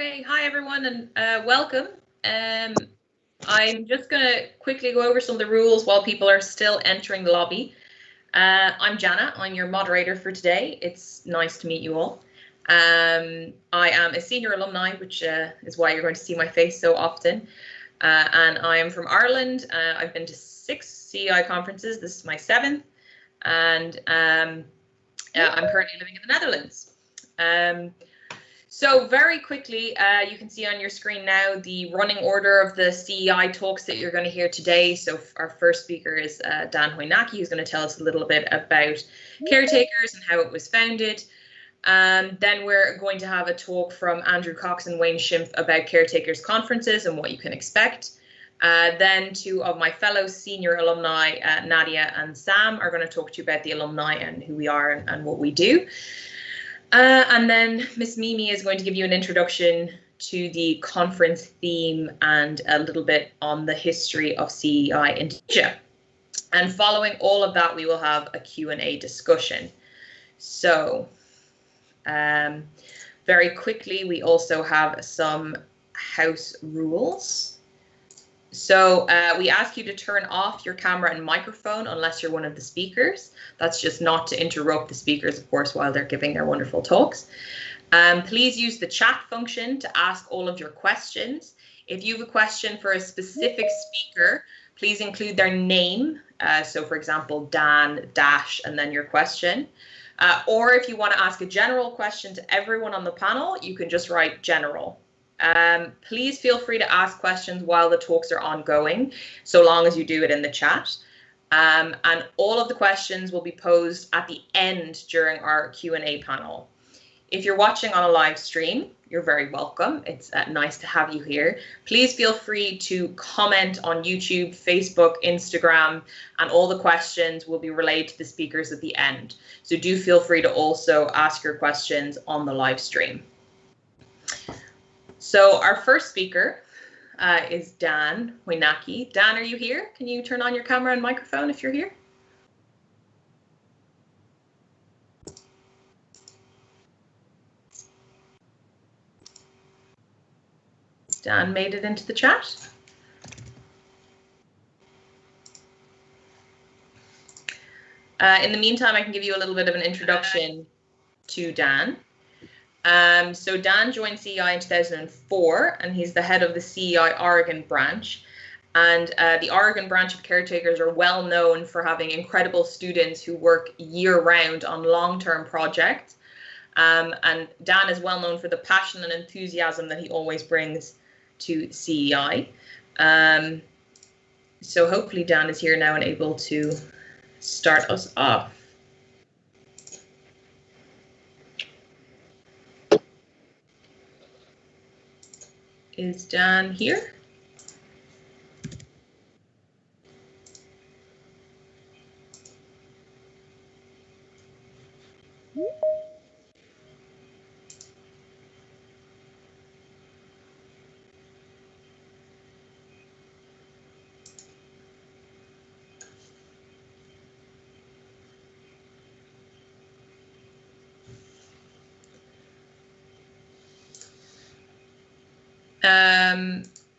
Okay, hi everyone, and welcome. I'm just going to quickly go over some of the rules while people are still entering the lobby. I'm Jana, I'm your moderator for today. It's nice to meet you all. I am a senior alumni, which is why you're going to see my face so often. And I am from Ireland. I've been to 6 CEI conferences. This is my 7th. And I'm currently living in the Netherlands. So very quickly, you can see on your screen now the running order of the CEI talks that you're going to hear today. So our first speaker is Dan Hoynacki, who's going to tell us a little bit about Caretakers and how it was founded. Then we're going to have a talk from Andrew Cox and Wayne Schimpff about Caretakers Conferences and what you can expect. Then 2 of my fellow senior alumni, Nadia and Sam, are going to talk to you about the alumni and who we are and what we do. And then Miss Mimi is going to give you an introduction to the conference theme and a little bit on the history of CEI Indonesia. And following all of that, we will have a Q&A discussion. So very quickly, we also have some house rules. So we ask you to turn off your camera and microphone unless you're one of the speakers. That's just not to interrupt the speakers, of course, while they're giving their wonderful talks. Please use the chat function to ask all of your questions. If you have a question for a specific speaker, please include their name. So for example, Dan dash and then your question. Or if you want to ask a general question to everyone on the panel, you can just write general. Please feel free to ask questions while the talks are ongoing, so long as you do it in the chat. And all of the questions will be posed at the end during our Q&A panel. If you're watching on a live stream, you're very welcome. It's nice to have you here. Please feel free to comment on YouTube, Facebook, Instagram, and all the questions will be relayed to the speakers at the end. So do feel free to also ask your questions on the live stream. So our first speaker is Dan Hoynacki. Dan, are you here? Can you turn on your camera and microphone if you're here? Dan made it into the chat. In the meantime, I can give you a little bit of an introduction to Dan. So Dan joined CEI in 2004, and he's the head of the CEI Oregon branch. And the Oregon branch of Caretakers are well known for having incredible students who work year-round on long-term projects. And Dan is well known for the passion and enthusiasm that he always brings to CEI. So hopefully Dan is here now and able to start us off. Is Dan here?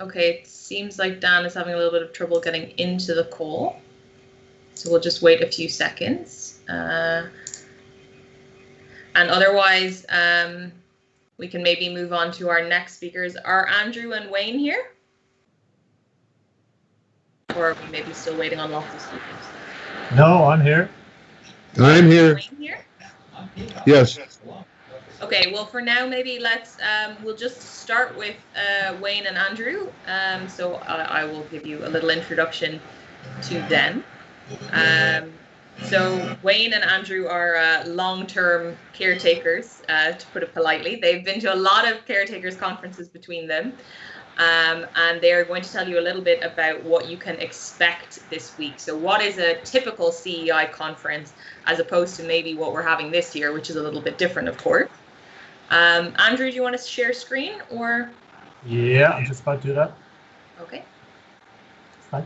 Okay, it seems like Dan is having a little bit of trouble getting into the call. So we'll just wait a few seconds. And otherwise, we can maybe move on to our next speakers. Are Andrew and Wayne here? Or are we maybe still waiting on lots of speakers? No, I'm here. I'm here. Wayne here? Yes. Okay, well, for now, maybe we'll just start with Wayne and Andrew. So I will give you a little introduction to them. So Wayne and Andrew are long-term caretakers, to put it politely. They've been to a lot of caretakers conferences between them. And they're going to tell you a little bit about what you can expect this week. So what is a typical CEI conference as opposed to maybe what we're having this year, which is a little bit different, of course. Andrew, do you want to share screen or? Yeah, I'm just about to do that. Okay. Fine.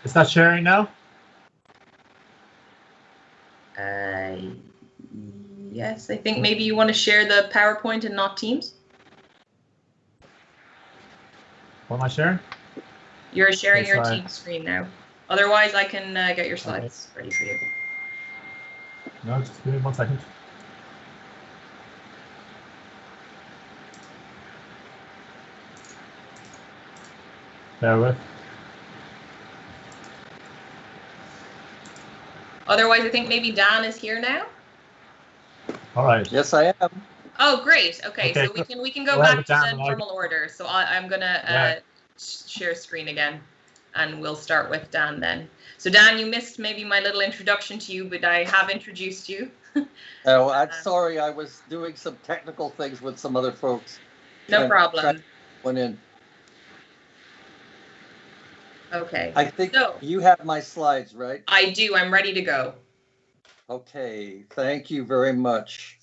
Is that sharing now? Yes, I think maybe you want to share the PowerPoint and not Teams. What am I sharing? You're sharing Okay, your sorry. Teams screen now. Otherwise, I can get your slides ready for you. No, just give me 1 second. Bear with. Otherwise, I think maybe Dan is here now. All right. Yes, I am. Oh, great. Okay, so we can go back to the normal order. So I'm gonna share screen again, and we'll start with Dan then. So Dan, you missed maybe my little introduction to you, but I have introduced you. Oh, I'm sorry. I was doing some technical things with some other folks. No problem. Went in. Okay. I think so, you have my slides, right? I do. I'm ready to go. Okay. Thank you very much.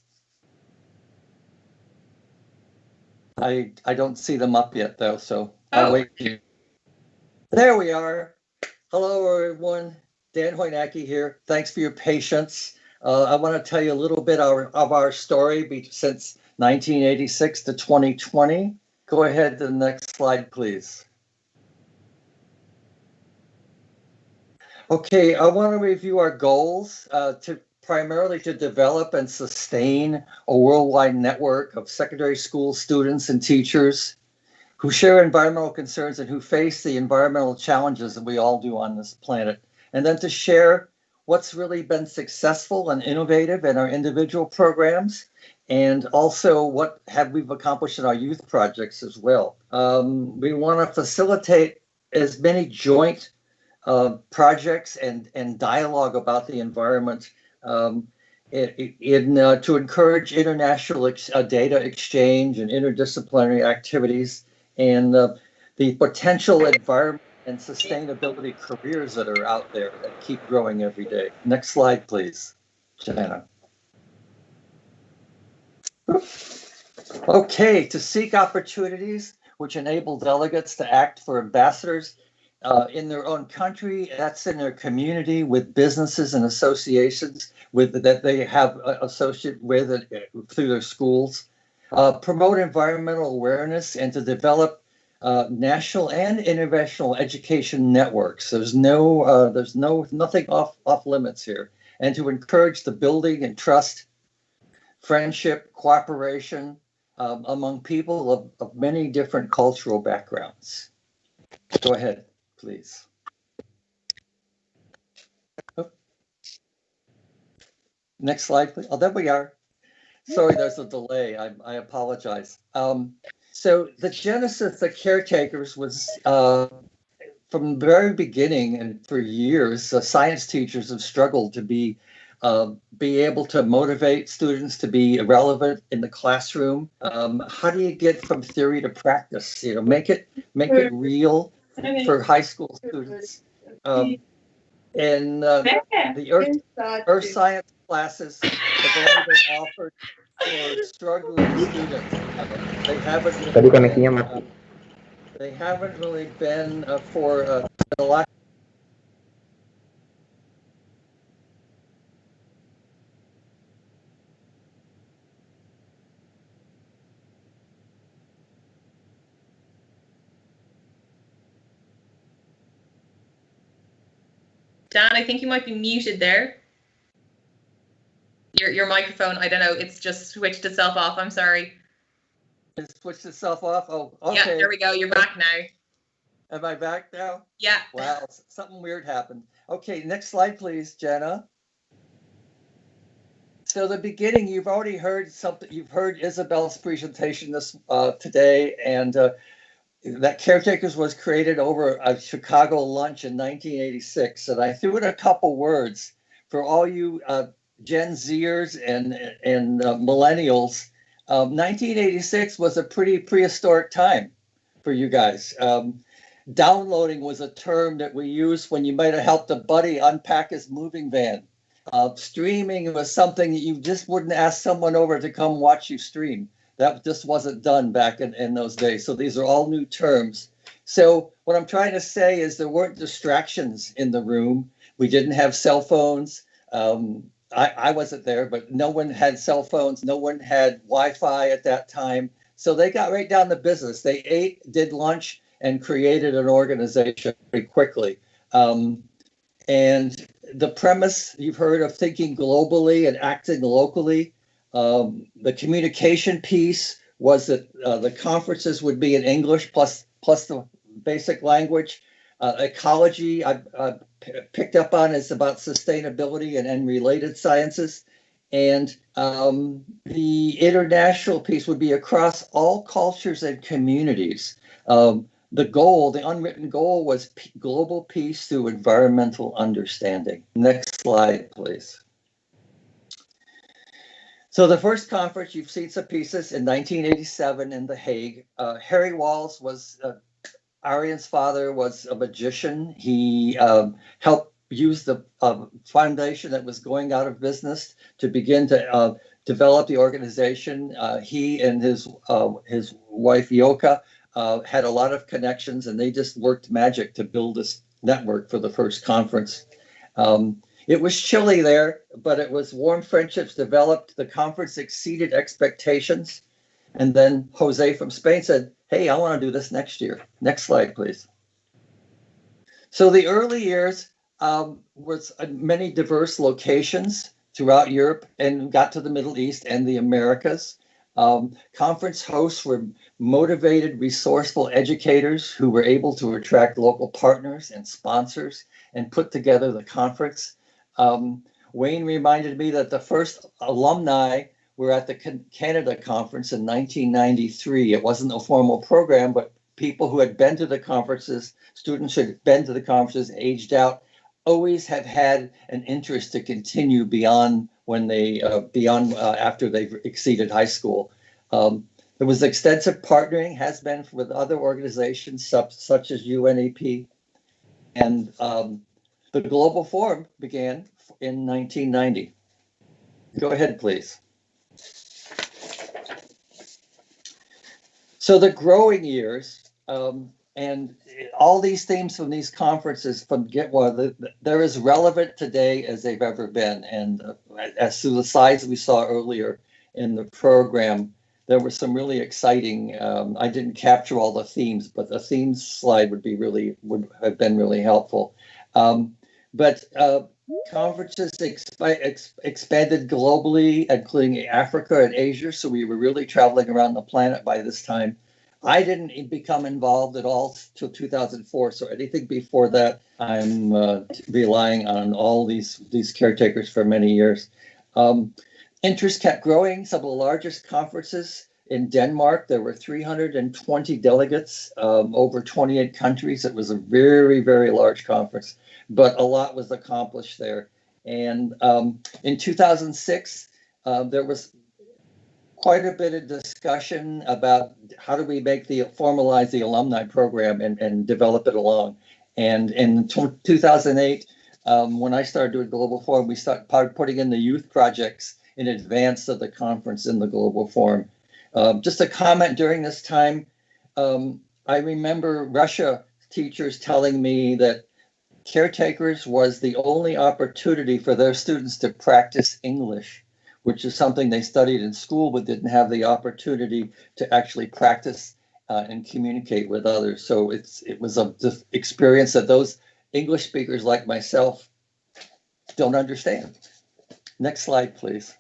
I don't see them up yet, though, so I'll wait. There we are. Hello, everyone. Dan Hoynacki here. Thanks for your patience. I want to tell you a little bit of our story since 1986 to 2020. Go ahead to the next slide, please. Okay, I want to review our goals primarily to develop and sustain a worldwide network of secondary school students and teachers who share environmental concerns and who face the environmental challenges that we all do on this planet. And then to share what's really been successful and innovative in our individual programs, and also what we've accomplished in our youth projects as well. We want to facilitate as many joint projects and dialogue about the environment to encourage international data exchange and interdisciplinary activities, and the potential environment and sustainability careers that are out there that keep growing every day. Next slide, please, Jana. Okay, to seek opportunities which enable delegates to act for ambassadors in their own country, that's in their community, with businesses and associations that they have associated with through their schools. Promote environmental awareness and to develop national and international education networks. There's nothing off limits here, and to encourage the building and trust, friendship, cooperation among people of many different cultural backgrounds. Go ahead, please. Oh. Next slide, please. Oh, there we are. Sorry, there's a delay. I apologize. So the genesis of Caretakers was from the very beginning, and for years, science teachers have struggled to be able to motivate students to be relevant in the classroom. How do you get from theory to practice? Make it real for high school students. And the earth science classes have only been offered for struggling students. They haven't really been for a lot. Dan, I think you might be muted there. Your microphone, I don't know, it's just switched itself off. I'm sorry. It switched itself off. Oh, okay. Yeah, there we go. You're back now. Am I back now? Yeah. Wow, something weird happened. Okay, next slide, please, Jana. So the beginning, you've already heard something. You've heard Isabel's presentation this today, and that Caretakers was created over a Chicago lunch in 1986. And I threw in a couple words for all you Gen Zers and millennials. 1986 was a pretty prehistoric time for you guys. Downloading was a term that we used when you might have helped a buddy unpack his moving van. Streaming was something that you just wouldn't ask someone over to come watch you stream. That just wasn't done back in those days. So these are all new terms. So what I'm trying to say is there weren't distractions in the room. We didn't have cell phones. I wasn't there, but no one had cell phones. No one had Wi-Fi at that time. So they got right down to business. They ate, did lunch, and created an organization very quickly. And the premise you've heard of thinking globally and acting locally, the communication piece was that the conferences would be in English plus the basic language. Ecology I picked up on is about sustainability and related sciences. And the international piece would be across all cultures and communities. The goal, the unwritten goal, was global peace through environmental understanding. Next slide, please. So the first conference, you've seen some pieces in 1987 in The Hague. Harry Walls was, Arian's father was a magician. He helped use the foundation that was going out of business to begin to develop the organization. He and his wife, Yoka, had a lot of connections, and they just worked magic to build this network for the first conference. It was chilly there, but it was warm friendships developed. The conference exceeded expectations. And then Jose from Spain said, hey, I want to do this next year. Next slide, please. So the early years was many diverse locations throughout Europe and got to the Middle East and the Americas. Conference hosts were motivated, resourceful educators who were able to attract local partners and sponsors and put together the conference. Wayne reminded me that the first alumni were at the Canada conference in 1993. It wasn't a formal program, but people who had been to the conferences, students who had been to the conferences, aged out, always have had an interest to continue beyond when they after they've exceeded high school. There was extensive partnering, has been with other organizations such as UNEP, and the Global Forum began in 1990. Go ahead, please. So the growing years, and all these themes from these conferences they're as relevant today as they've ever been. And as to the slides we saw earlier in the program, there were some really exciting, I didn't capture all the themes, but the themes slide would have been really helpful. But conferences expanded globally, including Africa and Asia. So we were really traveling around the planet by this time. I didn't become involved at all till 2004. So anything before that, I'm relying on all these caretakers for many years. Interest kept growing. Some of the largest conferences in Denmark, there were 320 delegates, over 28 countries. It was a very, very large conference, but a lot was accomplished there. And in 2006, there was quite a bit of discussion about how do we formalize the alumni program and develop it along. And in 2008, when I started doing Global Forum, we started putting in the youth projects in advance of the conference in the Global Forum. Just a comment during this time, I remember Russia teachers telling me that Caretakers was the only opportunity for their students to practice English, which is something they studied in school but didn't have the opportunity to actually practice and communicate with others. So it was an experience that those English speakers like myself don't understand. Next slide, please.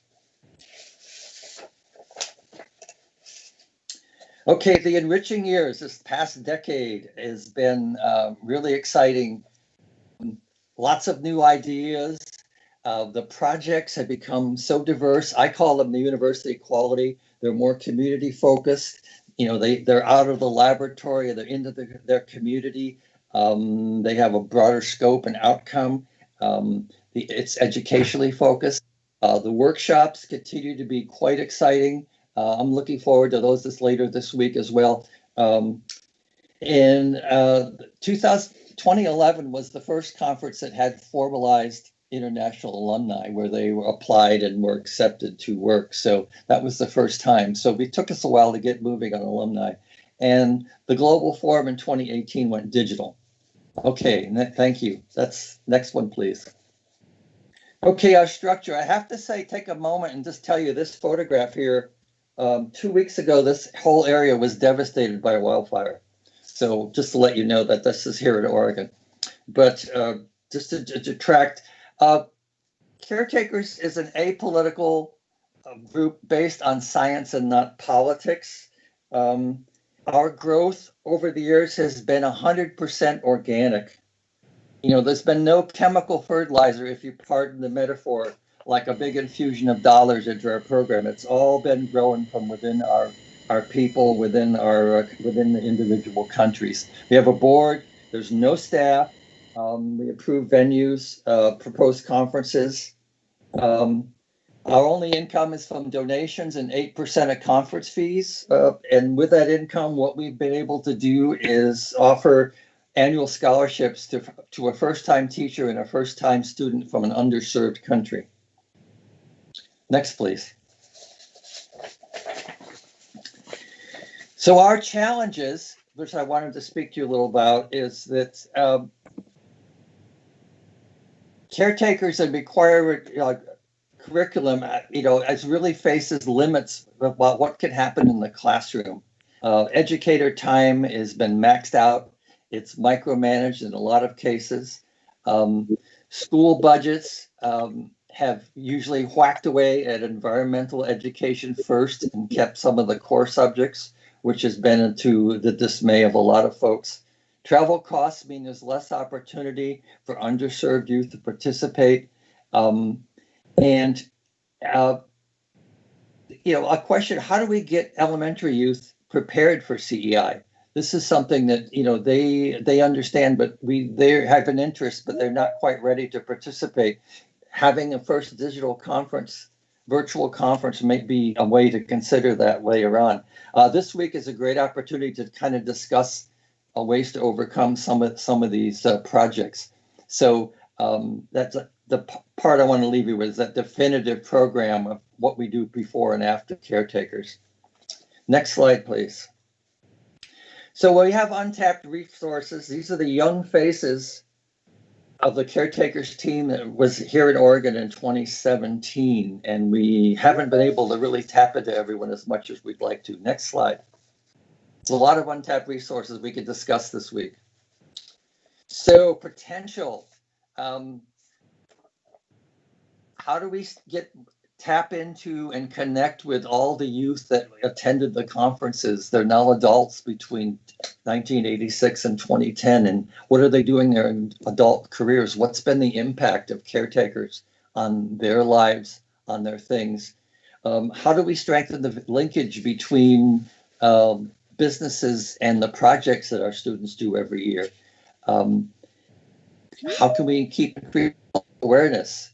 Okay, the enriching years, this past decade has been really exciting. Lots of new ideas. The projects have become so diverse. I call them the university quality. They're more community focused. You know, they're out of the laboratory, they're into their community. They have a broader scope and outcome. It's educationally focused. The workshops continue to be quite exciting. I'm looking forward to those later this week as well. In 2011 was the first conference that had formalized international alumni, where they were applied and were accepted to work. So that was the first time. So it took us a while to get moving on alumni. And the global forum in 2018 went digital. Okay, thank you. That's next one, please. Okay, our structure. I have to say, take a moment and just tell you this photograph here. 2 weeks ago, this whole area was devastated by a wildfire. So just to let you know that this is here in Oregon. But just to detract, Caretakers is an apolitical group based on science and not politics. Our growth over the years has been 100% organic. You know, there's been no chemical fertilizer, if you pardon the metaphor, like a big infusion of dollars into our program. It's all been grown from within our people, within the individual countries. We have a board. There's no staff. We approve venues, propose conferences. Our only income is from donations and 8% of conference fees. And with that income, what we've been able to do is offer annual scholarships to a first-time teacher and a first-time student from an underserved country. Next, please. So our challenges, which I wanted to speak to you a little about, is that Caretakers and required curriculum, as really faces limits about what can happen in the classroom. Educator time has been maxed out. It's micromanaged in a lot of cases. School budgets have usually whacked away at environmental education first and kept some of the core subjects, which has been to the dismay of a lot of folks. Travel costs mean there's less opportunity for underserved youth to participate. A question, how do we get elementary youth prepared for CEI? This is something that, they understand, but they have an interest, but they're not quite ready to participate. Having a first digital conference, virtual conference, may be a way to consider that later on. This week is a great opportunity to kind of discuss ways to overcome some of these projects. So that's the part I want to leave you with, is that definitive program of what we do before and after Caretakers. Next slide, please. So we have untapped resources. These are the young faces of the Caretakers team that was here in Oregon in 2017, and we haven't been able to really tap into everyone as much as we'd like to. Next slide. It's a lot of untapped resources we could discuss this week. So potential. How do we tap into and connect with all the youth that attended the conferences? They're now adults between 1986 and 2010. And what are they doing in their adult careers? What's been the impact of Caretakers on their lives, on their things? How do we strengthen the linkage between businesses and the projects that our students do every year? How can we keep increasing awareness?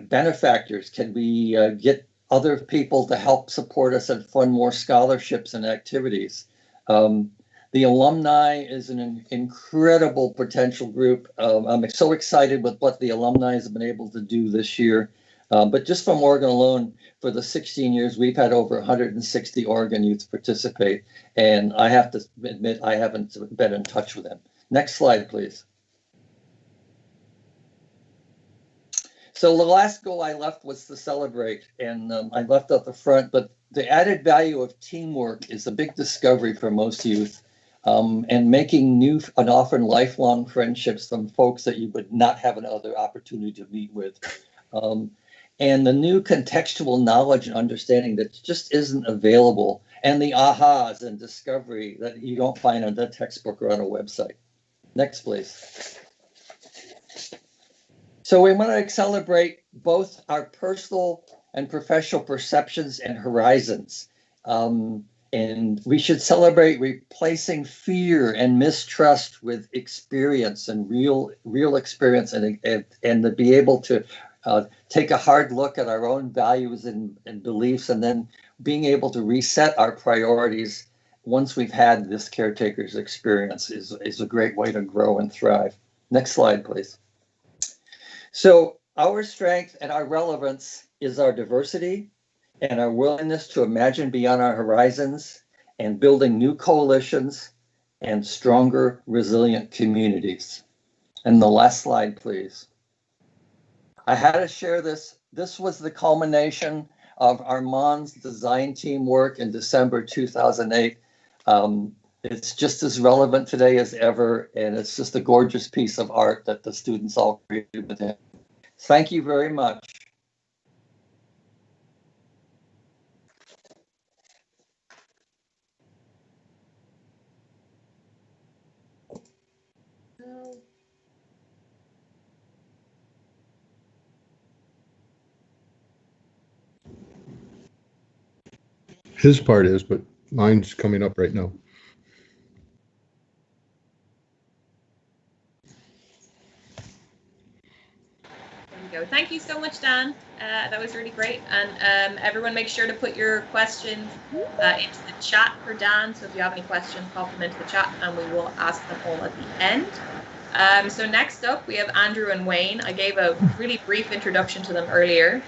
Benefactors, can we get other people to help support us and fund more scholarships and activities? The alumni is an incredible potential group. I'm so excited with what the alumni has been able to do this year. But just from Oregon alone, for the 16 years, we've had over 160 Oregon youth participate. And I have to admit, I haven't been in touch with them. Next slide, please. So the last goal I left was to celebrate, and I left out the front, but the added value of teamwork is a big discovery for most youth. and making new and often lifelong friendships from folks that you would not have another opportunity to meet with. And the new contextual knowledge and understanding that just isn't available, and the ahas and discovery that you don't find on the textbook or on a website. Next, please. So we want to celebrate both our personal and professional perceptions and horizons. And we should celebrate replacing fear and mistrust with experience and real experience, and to be able to take a hard look at our own values and beliefs, and then being able to reset our priorities once we've had this Caretakers experience is a great way to grow and thrive. Next slide, please. So our strength and our relevance is our diversity and our willingness to imagine beyond our horizons and building new coalitions and stronger, resilient communities. And the last slide, please. I had to share this. This was the culmination of Armand's design team work in December 2008. It's just as relevant today as ever, and it's just a gorgeous piece of art that the students all created with him. Thank you very much. His part is, but mine's coming up right now. There we go. Thank you so much, Dan. That was really great. And everyone make sure to put your questions into the chat for Dan. So if you have any questions, pop them into the chat and we will ask them all at the end. So next up, we have Andrew and Wayne. I gave a really brief introduction to them earlier.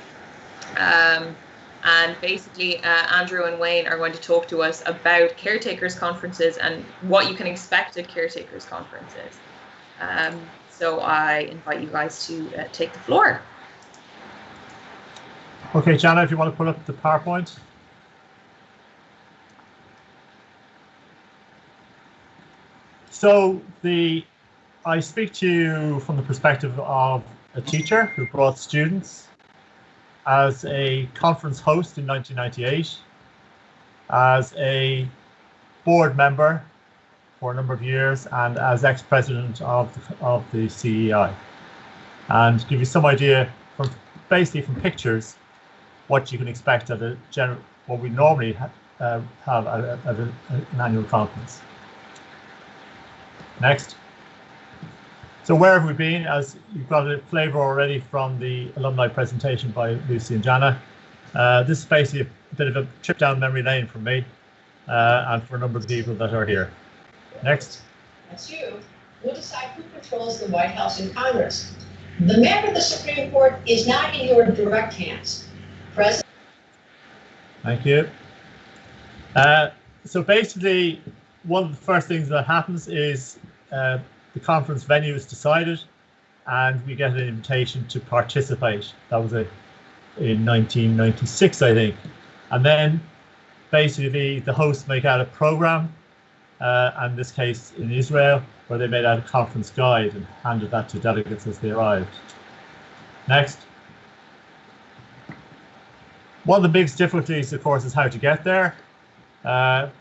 And basically, Andrew and Wayne are going to talk to us about Caretakers conferences and what you can expect at Caretakers conferences. So I invite you guys to take the floor. Okay, Jana, if you want to put up the PowerPoint. So I speak to you from the perspective of a teacher who brought students, as a conference host in 1998, as a board member for a number of years, and as ex-president of the CEI, and give you some idea from basically from pictures what you can expect at a general, what we normally have at an annual conference. Next. So where have we been? As you've got a flavour already from the alumni presentation by Lucy and Jana. This is basically a bit of a trip down memory lane for me and for a number of people that are here. Next. That's you. We'll decide who controls the White House and Congress. The member of the Supreme Court is not in your direct hands. President. Thank you. So basically, one of the first things that happens is the conference venue is decided and we get an invitation to participate. That was in 1996, I think. And then basically the hosts make out a program, and in this case in Israel, where they made out a conference guide and handed that to delegates as they arrived. Next. One of the biggest difficulties, of course, is how to get there. I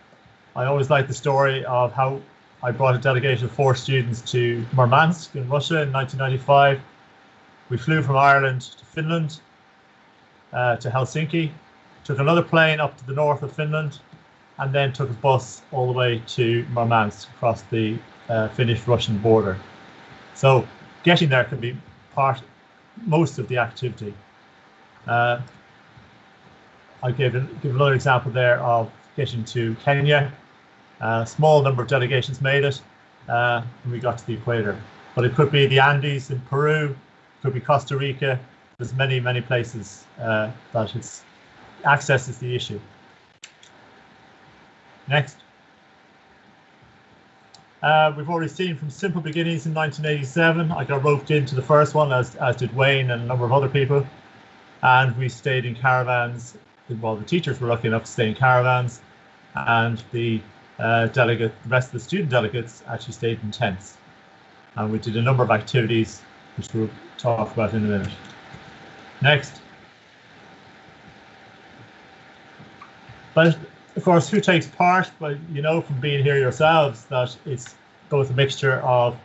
always like the story of how I brought a delegation of 4 students to Murmansk in Russia in 1995. We flew from Ireland to Finland, to Helsinki, took another plane up to the north of Finland, and then took a bus all the way to Murmansk across the Finnish-Russian border. So getting there can be most of the activity. I'll give another example there of getting to Kenya. A small number of delegations made it, and we got to the equator. But it could be the Andes in Peru, it could be Costa Rica. There's many, many places that access is the issue. Next. We've already seen from simple beginnings in 1987. I got roped into the first one, as did Wayne and a number of other people. And we stayed in caravans. Well, the teachers were lucky enough to stay in caravans, and the the rest of the student delegates actually stayed in tents. And we did a number of activities, which we'll talk about in a minute. Next. But of course, who takes part? Well, you know from being here yourselves that it's both a mixture of,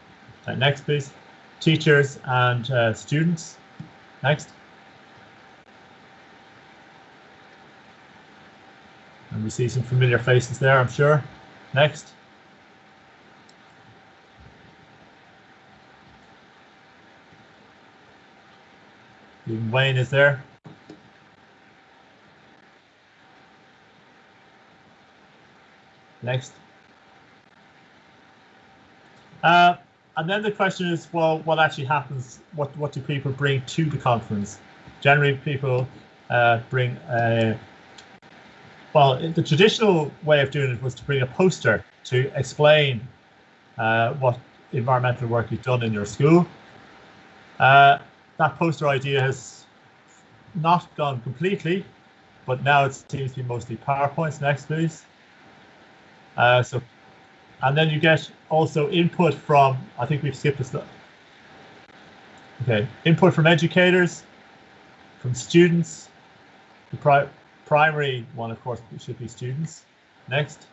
next please, teachers and students. Next. And we see some familiar faces there, I'm sure. Next. Even Wayne is there. Next. And then the question is, well, what actually happens? What do people bring to the conference? Generally, people bring well, the traditional way of doing it was to bring a poster to explain what environmental work you've done in your school. That poster idea has not gone completely, but now it seems to be mostly PowerPoints. Next, please. And then you get also input from, I think we've skipped this. Okay, input from educators, from students. The primary one, of course, should be students. Next.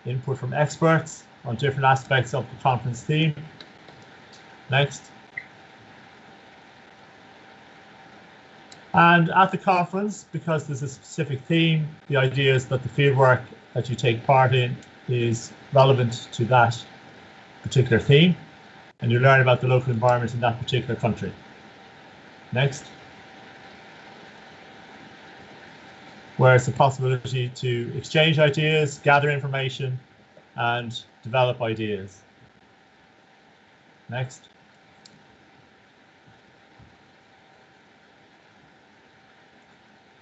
Input from experts on different aspects of the conference theme. Next. And at the conference, because there's a specific theme, the idea is that the fieldwork that you take part in is relevant to that particular theme, and you learn about the local environment in that particular country. Next. Where it's a possibility to exchange ideas, gather information, and develop ideas. Next.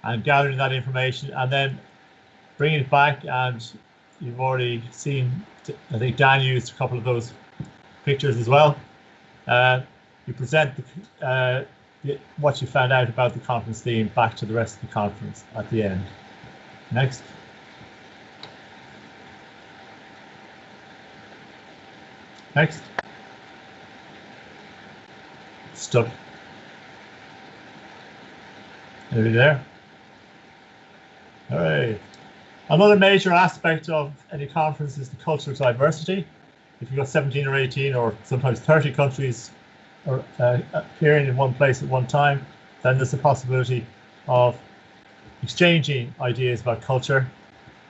And gathering that information and then bringing it back, and you've already seen, I think Dan used a couple of those pictures as well. You present what you found out about the conference theme back to the rest of the conference at the end. Next. Next. Stuck. Anybody there? All right. Another major aspect of any conference is the cultural diversity. If you've got 17 or 18 or sometimes 30 countries appearing in one place at one time, then there's the possibility of exchanging ideas about culture.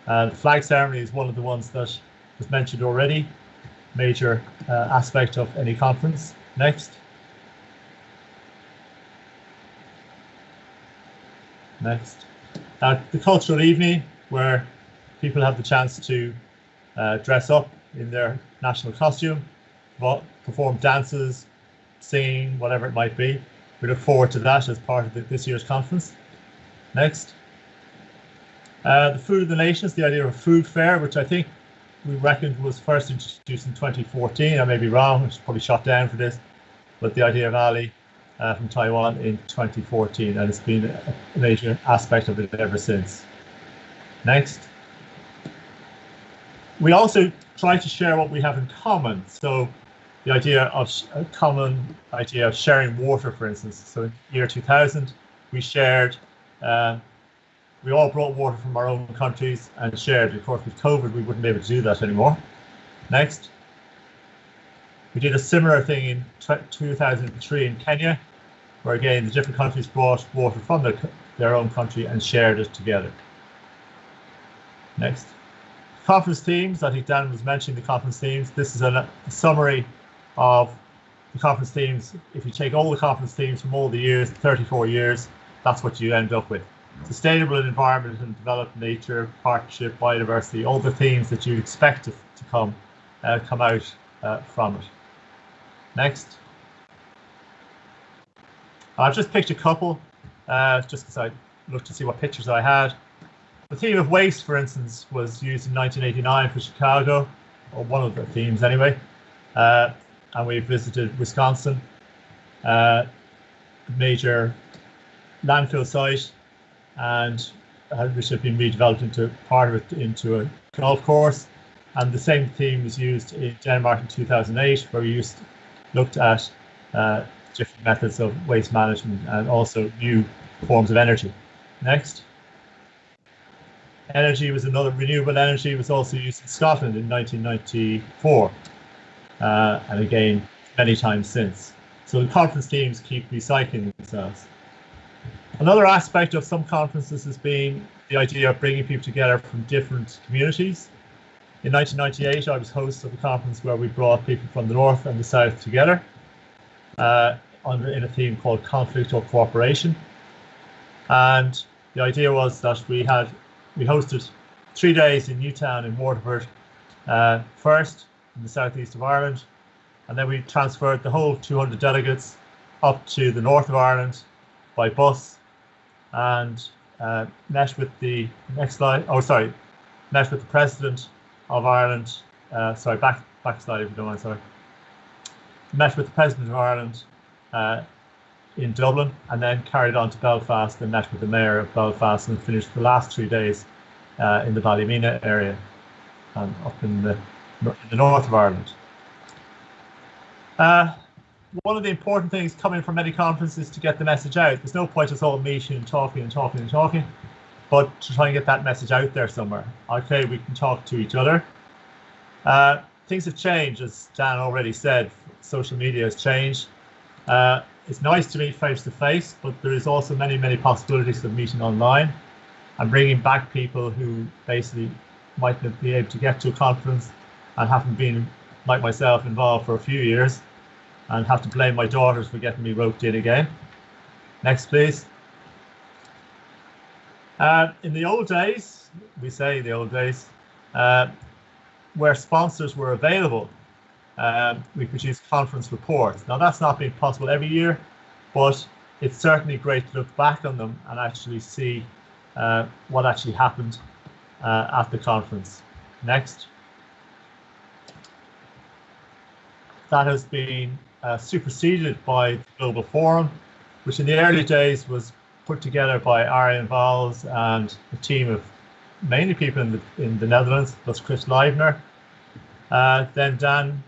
The flag ceremony is one of the ones that was mentioned already, major aspect of any conference. Next. Next. The cultural evening, where people have the chance to dress up in their national costume, perform dances, singing, whatever it might be. We look forward to that as part of this year's conference. Next. The Food of the Nations, the idea of a food fair, which I think we reckoned was first introduced in 2014. I may be wrong, I was probably shot down for this, but the idea of Ali from Taiwan in 2014, and it's been a major aspect of it ever since. Next. We also try to share what we have in common. So the idea of a common idea of sharing water, for instance. So in the year 2000, we shared, we all brought water from our own countries and shared. Of course, with COVID, we wouldn't be able to do that anymore. Next. We did a similar thing in 2003 in Kenya, where again, the different countries brought water from their own country and shared it together. Next. Conference themes, I think Dan was mentioning the conference themes. This is a summary of the conference themes. If you take all the conference themes from all the years, 34 years, that's what you end up with. Sustainable environment and developed nature, partnership, biodiversity, all the themes that you'd expect to come out from it. Next. I've just picked a couple, just because I looked to see what pictures I had. The theme of waste, for instance, was used in 1989 for Chicago, or one of the themes anyway. And we visited Wisconsin, a major landfill site, and which have been redeveloped into part of it into a golf course. And the same theme was used in Denmark in 2008, where we looked at different methods of waste management and also new forms of energy. Next. Renewable energy was also used in Scotland in 1994, and again, many times since. So the conference teams keep recycling themselves. Another aspect of some conferences has been the idea of bringing people together from different communities. In 1998, I was host of a conference where we brought people from the north and the south together in a theme called conflict or cooperation. And the idea was that we hosted 3 days in Newtown in Waterford first in the southeast of Ireland, and then we transferred the whole 200 delegates up to the north of Ireland by bus and met with the met with the President of Ireland, back slide if you don't mind, sorry. Met with the President of Ireland in Dublin, and then carried on to Belfast and met with the Mayor of Belfast and finished the last 3 days in the Ballymena area up in the north of Ireland. One of the important things coming from any conference is to get the message out. There's no point us all meeting and talking, but to try and get that message out there somewhere. Okay, we can talk to each other. Things have changed, as Dan already said. Social media has changed. It's nice to meet face to face, but there is also many possibilities of meeting online and bringing back people who basically might not be able to get to a conference and haven't been, like myself, involved for a few years and have to blame my daughters for getting me roped in again. Next, please. In the old days, we say the old days, where sponsors were available, we produced conference reports. Now that's not been possible every year, but it's certainly great to look back on them and actually see what actually happened at the conference. Next. That has been superseded by the Global Forum, which in the early days was put together by Arjen Vals and a team of mainly people in the Netherlands, plus Chris Leibner. Then Dan,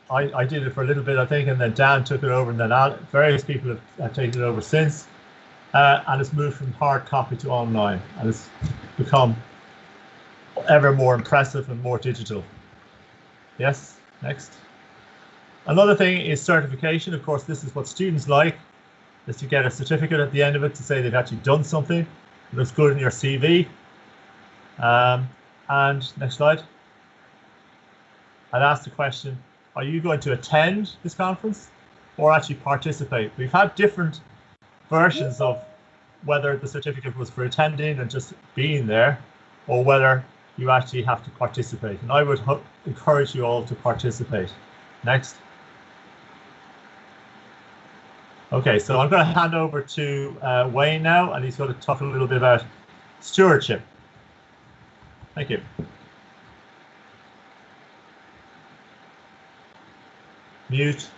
I did it for a little bit, I think, and then Dan took it over, and then various people have taken it over since, and it's moved from hard copy to online, and it's become ever more impressive and more digital. Yes, next. Another thing is certification. Of course, this is what students like, is to get a certificate at the end of it to say they've actually done something. It looks good in your CV. And next slide. I'd ask the question, are you going to attend this conference or actually participate? We've had different versions of whether the certificate was for attending and just being there, or whether you actually have to participate. And I would encourage you all to participate. Next. Okay, so I'm going to hand over to Wayne now, and he's going to talk a little bit about stewardship. Thank you. Mute.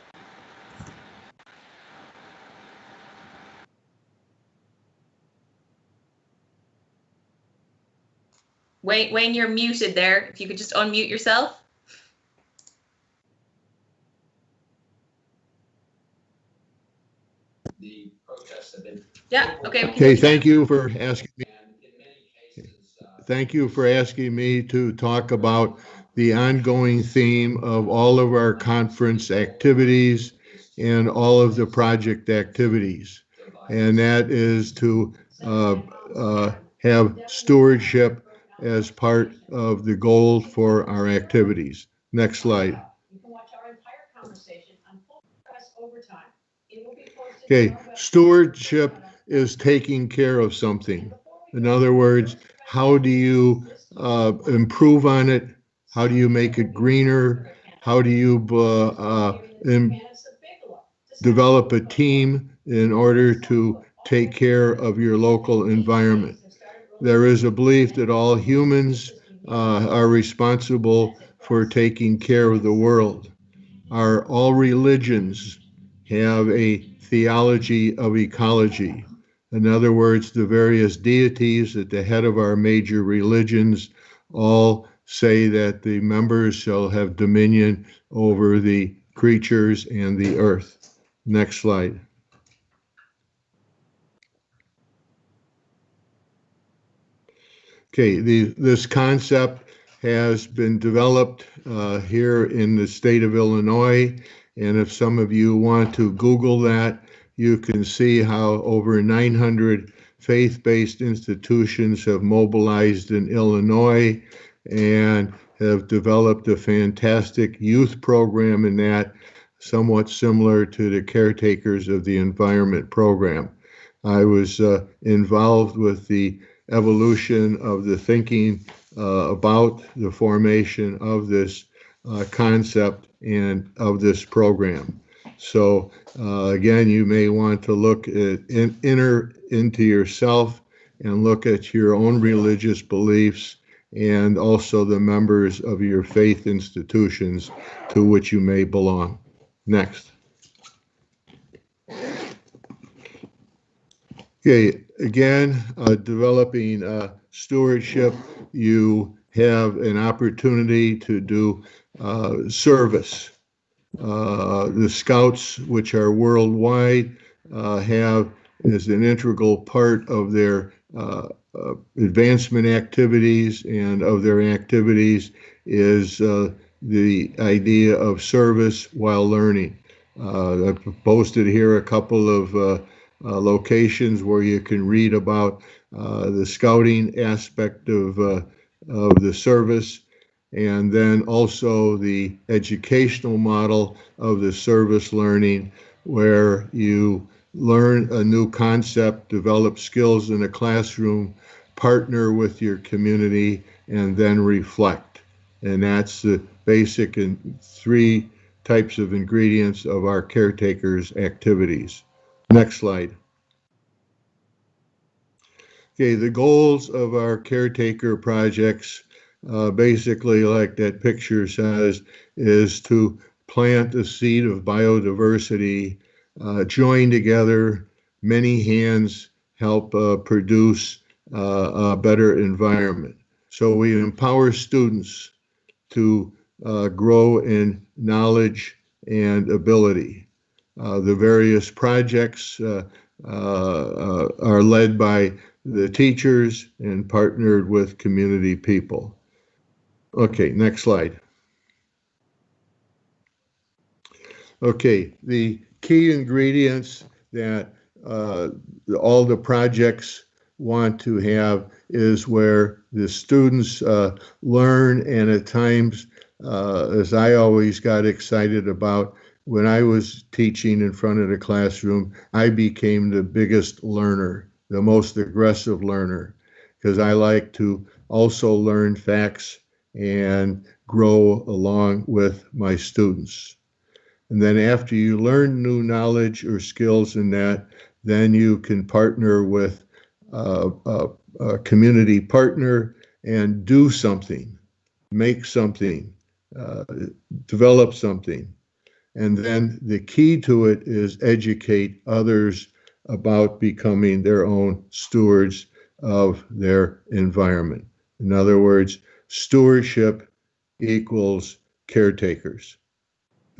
Wayne, you're muted there. If you could just unmute yourself. The protests have been. Yeah. Okay. Okay. Thank you for asking me. Thank you for asking me to talk about the ongoing theme of all of our conference activities and all of the project activities, and that is to have stewardship as part of the goal for our activities. Next slide. You can watch our entire conversation on full press overtime. It will be posted. Okay, stewardship is taking care of something. In other words, how do you improve on it? How do you make it greener? How do you develop a team in order to take care of your local environment? There is a belief that all humans are responsible for taking care of the world. All religions have a theology of ecology. In other words, the various deities at the head of our major religions all say that the members shall have dominion over the creatures and the earth. Next slide. Okay, this concept has been developed here in the state of Illinois, and if some of you want to Google that, you can see how over 900 faith-based institutions have mobilized in Illinois and have developed a fantastic youth program in that, somewhat similar to the Caretakers of the Environment program. I was involved with the evolution of the thinking about the formation of this concept and of this program. So again, you may want to look at enter into yourself and look at your own religious beliefs and also the members of your faith institutions to which you may belong. Next. Okay, again, developing stewardship, you have an opportunity to do service. The Scouts, which are worldwide, have as an integral part of their advancement activities and of their activities is the idea of service while learning. I've posted here a couple of locations where you can read about the scouting aspect of the service, and then also the educational model of the service learning, where you learn a new concept, develop skills in a classroom, partner with your community, and then reflect. And that's the basic and three types of ingredients of our Caretakers activities. Next slide. Okay, the goals of our caretaker projects, basically like that picture says, is to plant a seed of biodiversity, join together, many hands help produce a better environment. So we empower students to grow in knowledge and ability. The various projects are led by the teachers and partnered with community people. Okay, next slide. Okay, the key ingredients that all the projects want to have is where the students learn, and at times, as I always got excited about, when I was teaching in front of the classroom, I became the biggest learner, the most aggressive learner, because I like to also learn facts and grow along with my students. And then after you learn new knowledge or skills in that, then you can partner with a community partner and do something, make something, develop something. And then the key to it is educate others about becoming their own stewards of their environment. In other words, stewardship equals caretakers.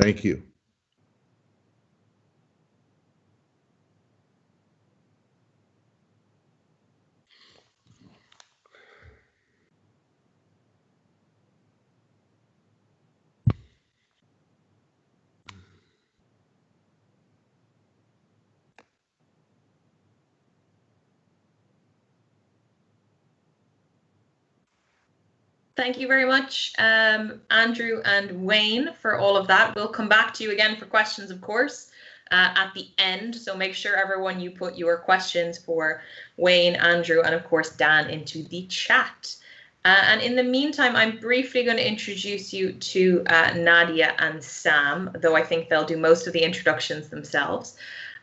Thank you. Thank you very much, Andrew and Wayne, for all of that. We'll come back to you again for questions, of course, at the end. So make sure, everyone, you put your questions for Wayne, Andrew, and of course, Dan into the chat. And in the meantime, I'm briefly going to introduce you to Nadia and Sam, though I think they'll do most of the introductions themselves.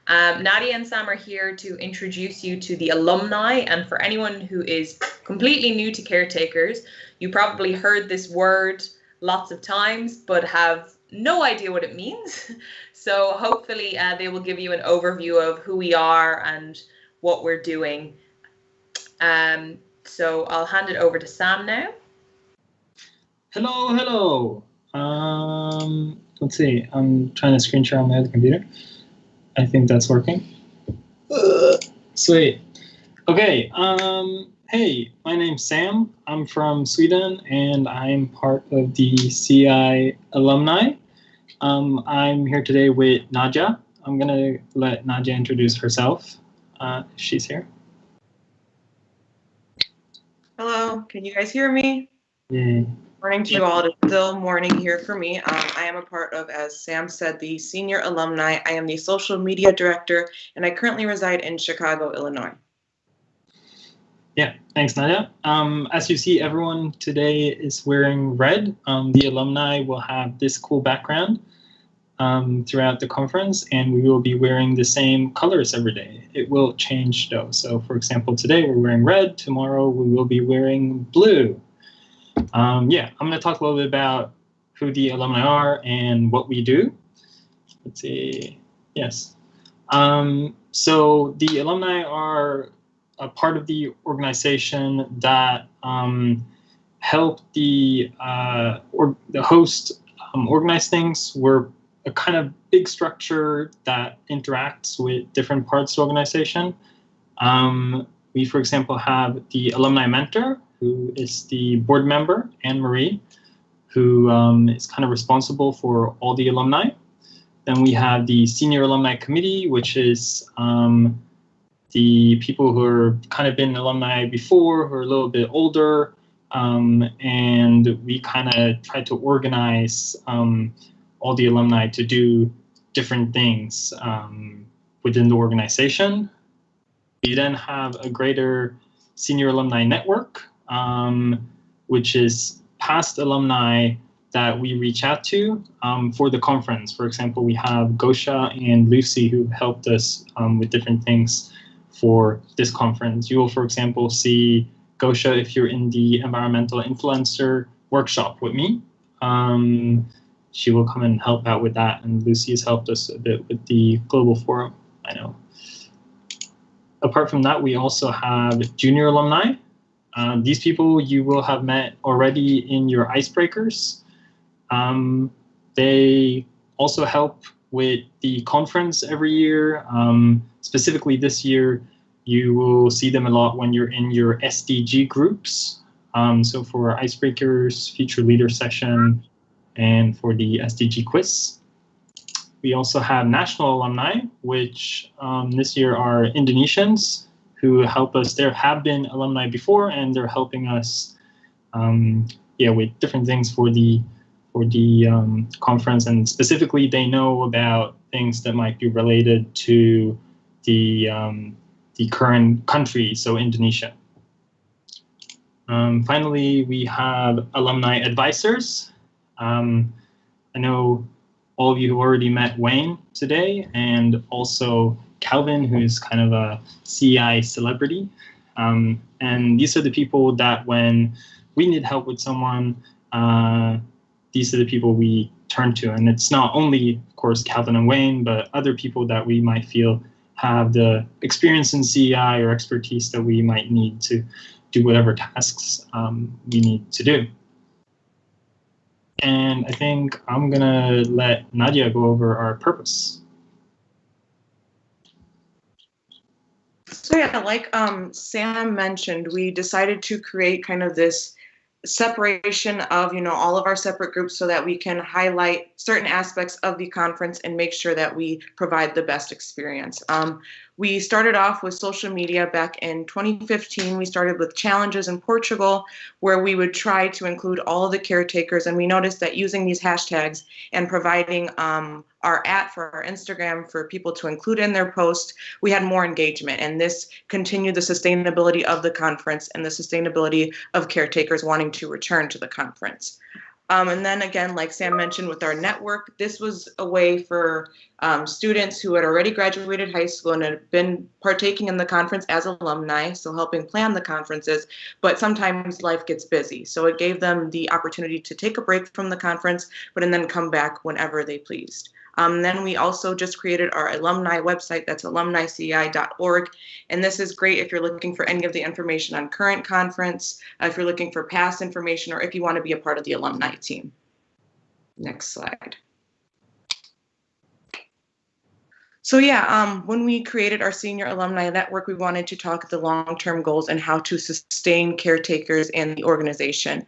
Nadia and Sam are here to introduce you to the alumni, and for anyone who is completely new to Caretakers, you probably heard this word lots of times but have no idea what it means. So hopefully they will give you an overview of who we are and what we're doing. So I'll hand it over to Sam now. Hello. Let's see. I'm trying to screen share on my other computer. I think that's working. Sweet. Okay. Hey, my name's Sam. I'm from Sweden, and I'm part of the CEI Alumni. I'm here today with Nadia. I'm going to let Nadia introduce herself. She's here. Hello, can you guys hear me? Yay. Morning to you all. It's still morning here for me. I am a part of, as Sam said, the Senior Alumni. I am the Social Media Director, and I currently reside in Chicago, Illinois. Yeah, thanks, Nadia. As you see, everyone today is wearing red. The alumni will have this cool background throughout the conference, and we will be wearing the same colors every day. It will change, though. So, for example, today we're wearing red. Tomorrow we will be wearing blue. Yeah, I'm going to talk a little bit about who the alumni are and what we do. Let's see. Yes. So the alumni are a part of the organization that help the host organize things. We're a kind of big structure that interacts with different parts of the organization. We, for example, have the alumni mentor, who is the board member, Anne-Marie, who is kind of responsible for all the alumni. Then we have the senior alumni committee, which is the people who are kind of been alumni before, who are a little bit older, and we kind of try to organize all the alumni to do different things within the organization. We then have a greater senior alumni network, which is past alumni that we reach out to for the conference. For example, we have Gosha and Lucy who helped us with different things for this conference. You will, for example, see Gosha if you're in the environmental influencer workshop with me. She will come and help out with that, and Lucy has helped us a bit with the global forum, I know. Apart from that, we also have junior alumni. These people you will have met already in your icebreakers. They also help with the conference every year. Specifically this year, you will see them a lot when you're in your SDG groups. So for icebreakers, future leader session, and for the SDG quiz. We also have national alumni, which this year are Indonesians who help us. There have been alumni before, and they're helping us with different things for the conference. And specifically, they know about things that might be related to the current country, so Indonesia. Finally, we have alumni advisors. I know all of you who already met Wayne today, and also Calvin, who's kind of a CEI celebrity. And these are the people that when we need help with someone, these are the people we turn to. And it's not only, of course, Calvin and Wayne, but other people that we might feel have the experience in CEI or expertise that we might need to do whatever tasks we need to do. And I think I'm going to let Nadia go over our purpose. So yeah, like Sam mentioned, we decided to create kind of this separation of, all of our separate groups so that we can highlight certain aspects of the conference and make sure that we provide the best experience. We started off with social media back in 2015. We started with challenges in Portugal where we would try to include all of the caretakers, and we noticed that using these hashtags and providing our for our Instagram for people to include in their post, we had more engagement, and this continued the sustainability of the conference and the sustainability of caretakers wanting to return to the conference. And then again, like Sam mentioned, with our network, this was a way for students who had already graduated high school and had been partaking in the conference as alumni, so helping plan the conferences, but sometimes life gets busy. So it gave them the opportunity to take a break from the conference, but and then come back whenever they pleased. Then we also just created our alumni website. That's alumnicei.org. And this is great if you're looking for any of the information on current conference, if you're looking for past information, or if you want to be a part of the alumni team. Next slide. So yeah, when we created our senior alumni network, we wanted to talk the long-term goals and how to sustain caretakers in the organization.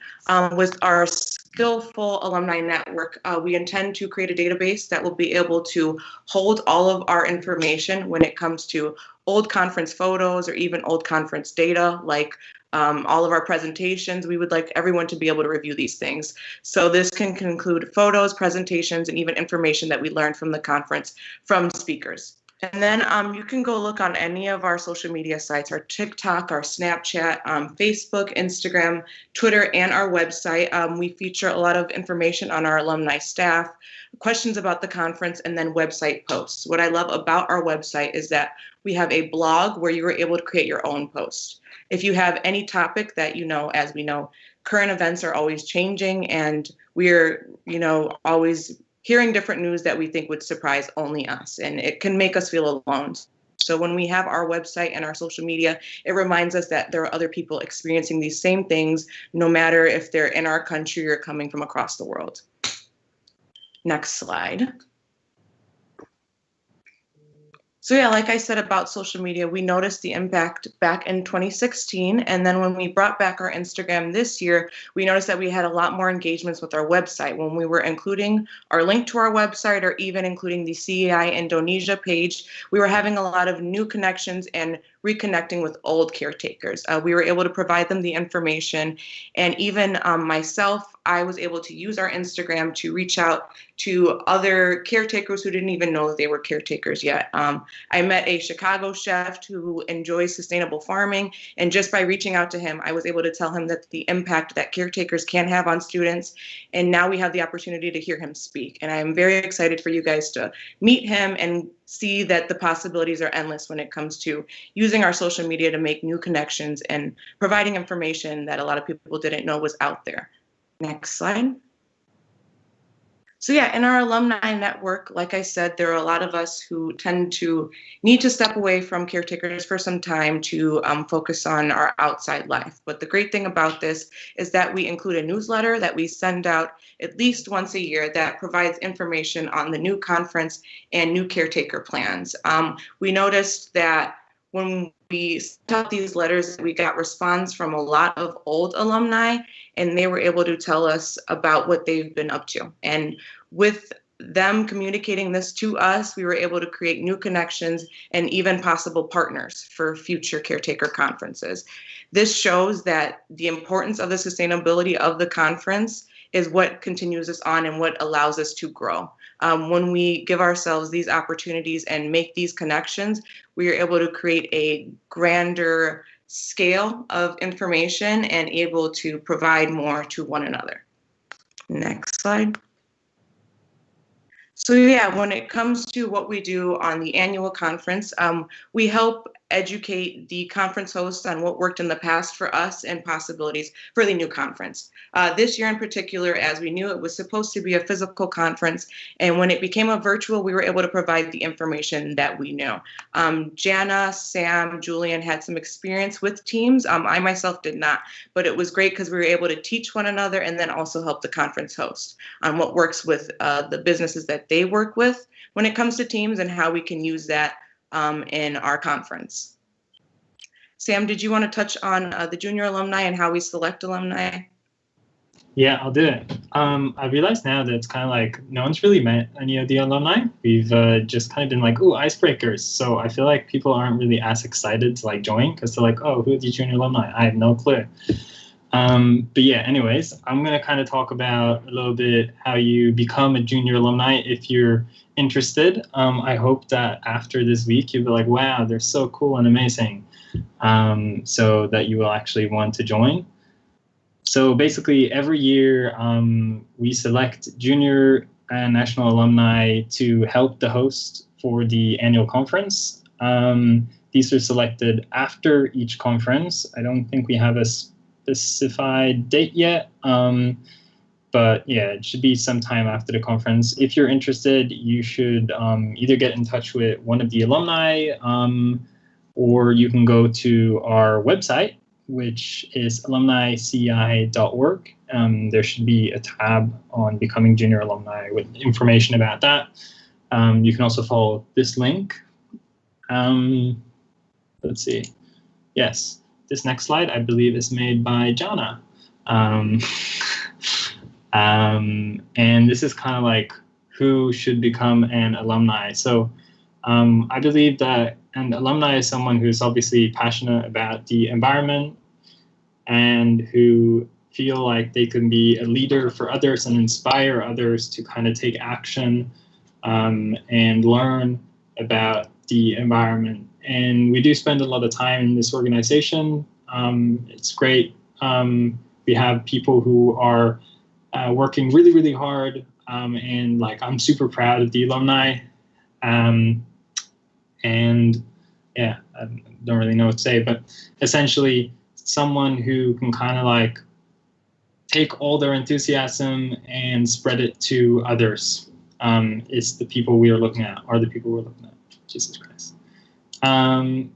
With our skillful alumni network, we intend to create a database that will be able to hold all of our information when it comes to old conference photos or even old conference data, like all of our presentations. We would like everyone to be able to review these things. So this can include photos, presentations, and even information that we learned from the conference from speakers. And then you can go look on any of our social media sites, our TikTok, our Snapchat, Facebook, Instagram, Twitter, and our website. We feature a lot of information on our alumni staff, questions about the conference, and then website posts. What I love about our website is that we have a blog where you are able to create your own post. If you have any topic that as we know, current events are always changing, and we're, always hearing different news that we think would surprise only us, and it can make us feel alone. So when we have our website and our social media, it reminds us that there are other people experiencing these same things, no matter if they're in our country or coming from across the world. Next slide. So yeah, like I said about social media, we noticed the impact back in 2016. And then when we brought back our Instagram this year, we noticed that we had a lot more engagements with our website. When we were including our link to our website or even including the CEI Indonesia page, we were having a lot of new connections and reconnecting with old caretakers. We were able to provide them the information. And even myself, I was able to use our Instagram to reach out to other caretakers who didn't even know that they were caretakers yet. I met a Chicago chef who enjoys sustainable farming, and just by reaching out to him, I was able to tell him that the impact that caretakers can have on students, and now we have the opportunity to hear him speak. And I am very excited for you guys to meet him and see that the possibilities are endless when it comes to using our social media to make new connections and providing information that a lot of people didn't know was out there. Next slide. So yeah, in our alumni network, like I said, there are a lot of us who tend to need to step away from caretakers for some time to focus on our outside life. But the great thing about this is that we include a newsletter that we send out at least once a year that provides information on the new conference and new caretaker plans. We noticed that when we sent out these letters, we got response from a lot of old alumni, and they were able to tell us about what they've been up to. And with them communicating this to us, we were able to create new connections and even possible partners for future caretaker conferences. This shows that the importance of the sustainability of the conference is what continues us on and what allows us to grow. When we give ourselves these opportunities and make these connections, we are able to create a grander scale of information and able to provide more to one another. Next slide. So yeah, when it comes to what we do on the annual conference, we help educate the conference hosts on what worked in the past for us and possibilities for the new conference. This year in particular, as we knew it was supposed to be a physical conference, and when it became a virtual, we were able to provide the information that we knew. Jana, Sam, Julian had some experience with teams. I myself did not, but it was great because we were able to teach one another and then also help the conference host on what works with the businesses that they work with when it comes to teams and how we can use that in our conference. Sam, did you want to touch on the junior alumni and how we select alumni? Yeah, I'll do it. I realize now that it's kind of like no one's really met any of the alumni. We've just kind of been like, ooh, icebreakers. So I feel like people aren't really as excited to like join because they're like, oh, who are the junior alumni? I have no clue. But yeah, anyways, I'm going to kind of talk about a little bit how you become a junior alumni if you're interested. I hope that after this week, you'll be like, wow, they're so cool and amazing. So that you will actually want to join. So basically every year we select junior and national alumni to help the host for the annual conference. These are selected after each conference. I don't think we have a specified date yet, but yeah, it should be sometime after the conference. If you're interested, you should either get in touch with one of the alumni, or you can go to our website, which is alumnicei.org. There should be a tab on Becoming Junior Alumni with information about that. You can also follow this link. Let's see. Yes, this next slide, I believe, is made by Jana. And this is kind of like who should become an alumni. So I believe that an alumni is someone who's obviously passionate about the environment and who feel like they can be a leader for others and inspire others to kind of take action and learn about the environment. And we do spend a lot of time in this organization. It's great. We have people who are working really, really hard, and like I'm super proud of the alumni. And yeah, I don't really know what to say, but essentially someone who can kind of like take all their enthusiasm and spread it to others is the people we are looking at, are the people we're looking at. Jesus Christ.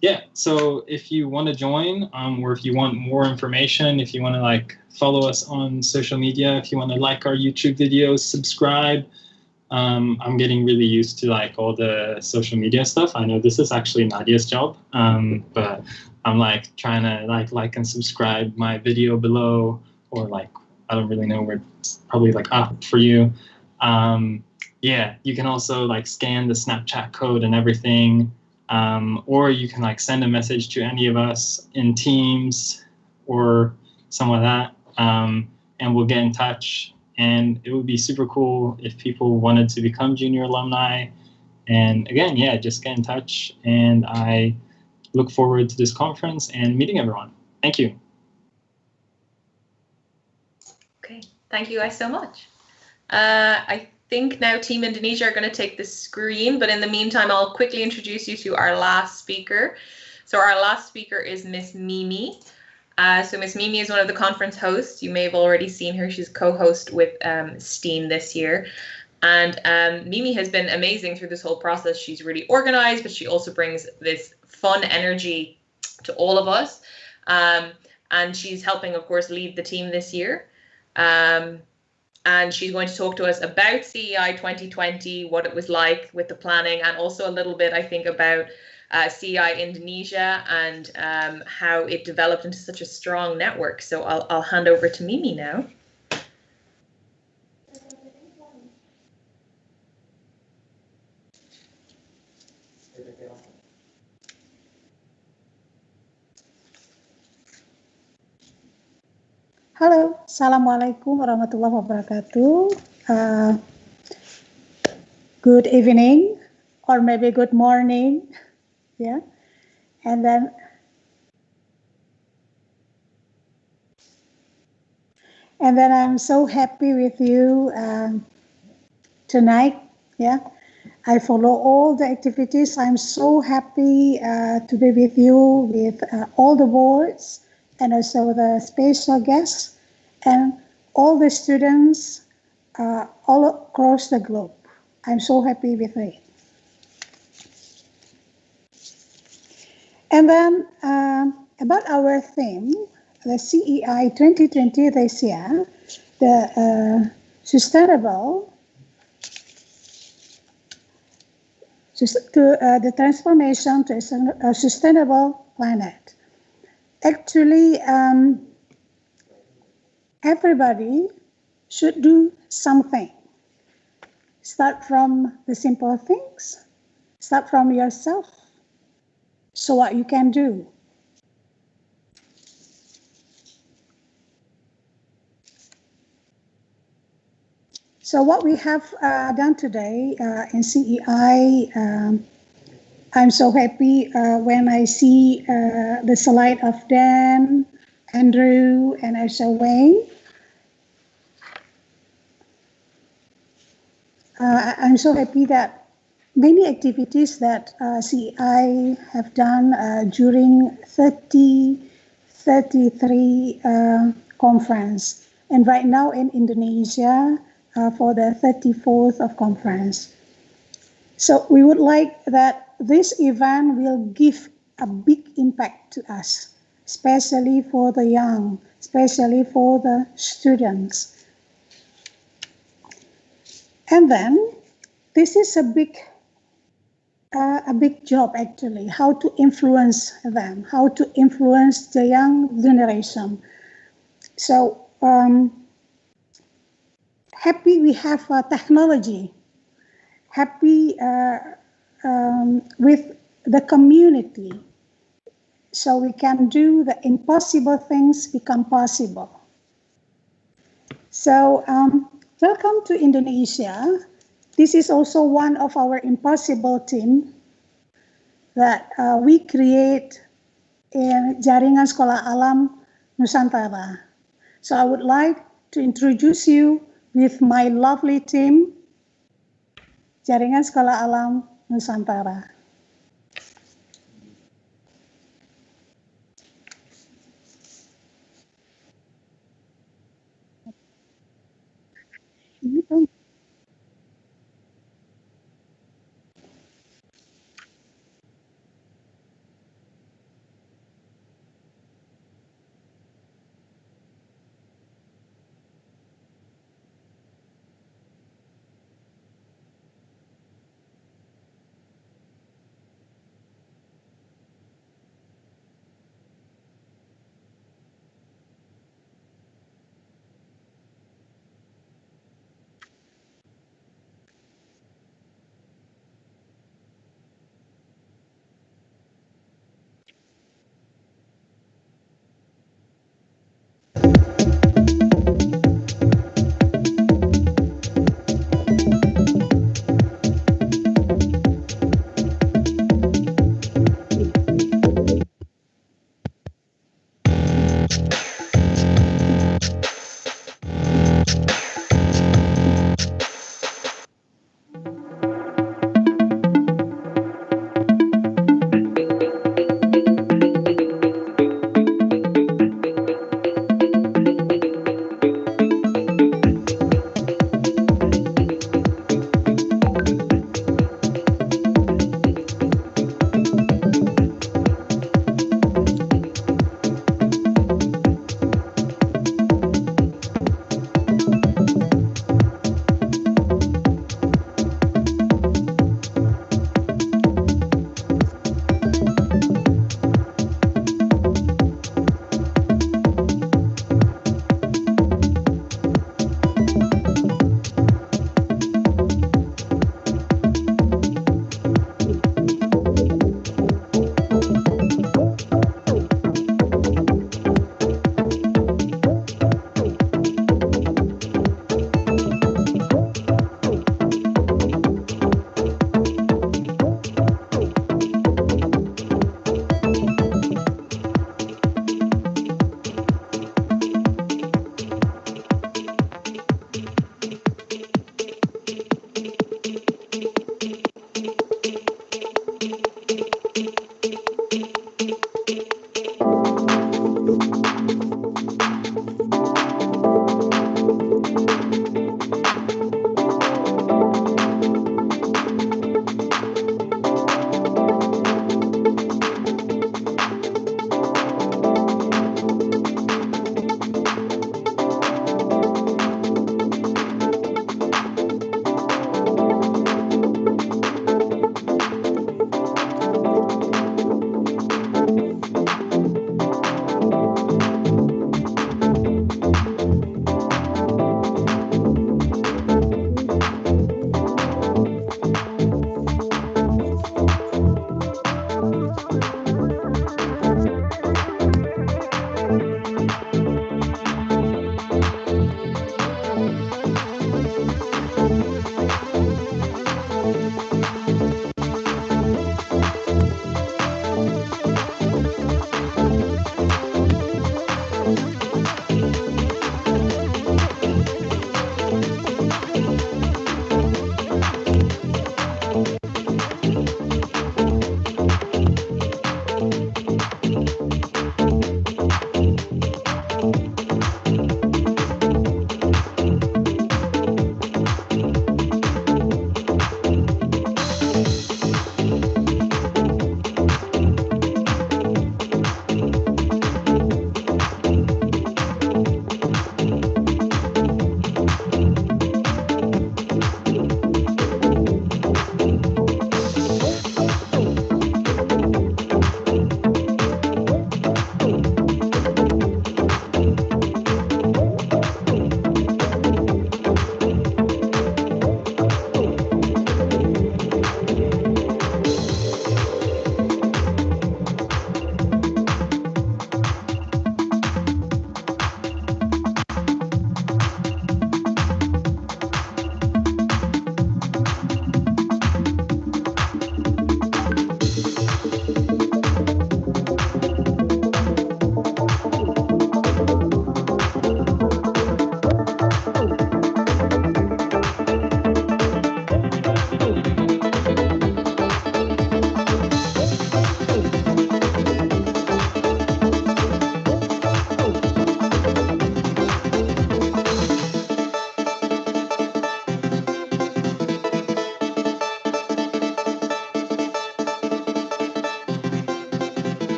Yeah, so if you want to join, or if you want more information, if you want to like follow us on social media, if you want to like our YouTube videos, subscribe. I'm getting really used to like all the social media stuff. I know this is actually Nadia's job, but I'm like trying to like and subscribe my video below, or like, I don't really know where it's probably like up for you. Yeah, you can also like scan the Snapchat code and everything. Or you can like send a message to any of us in Teams or something like that, and we'll get in touch. And it would be super cool if people wanted to become junior alumni. And again, yeah, just get in touch. And I look forward to this conference and meeting everyone. Thank you. Okay, thank you guys so much. I think now Team Indonesia are going to take the screen, but in the meantime, I'll quickly introduce you to our last speaker. So our last speaker is Miss Mimi. So Miss Mimi is one of the conference hosts. You may have already seen her. She's co-host with Steen this year. And Mimi has been amazing through this whole process. She's really organized, but she also brings this fun energy to all of us. And she's helping, of course, lead the team this year. And she's going to talk to us about CEI 2020, what it was like with the planning, and also a little bit, I think, about CEI Indonesia and how it developed into such a strong network. So I'll hand over to Mimi now. Halo, Assalamualaikum warahmatullahi wabarakatuh. Good evening, or maybe good morning, yeah. And then I'm so happy with you tonight, yeah. I follow all the activities. I'm so happy to be with you, with all the boards, and also the special guests, and all the students all across the globe. I'm so happy with it. And then about our theme, the CEI 2020 this year, the the transformation to a sustainable planet. Actually, everybody should do something. Start from the simple things. Start from yourself. So what you can do. So what we have done today in CEI, I'm so happy when I see the slide of Dan, Andrew, and also Wayne. I'm so happy that many activities that CEI have done during 33 conference. and right now in Indonesia for the 34th of conference. So we would like that this event will give a big impact to us, especially for the young, especially for the students. And then this is a big job actually, how to influence them, how to influence the young generation. So happy we have technology, happy with the community, so we can do the impossible things become possible. So welcome to Indonesia. This is also one of our impossible team that we create in Jaringan Sekolah Alam Nusantara. So I would like to introduce you with my lovely team, Jaringan Sekolah Alam Nusantara.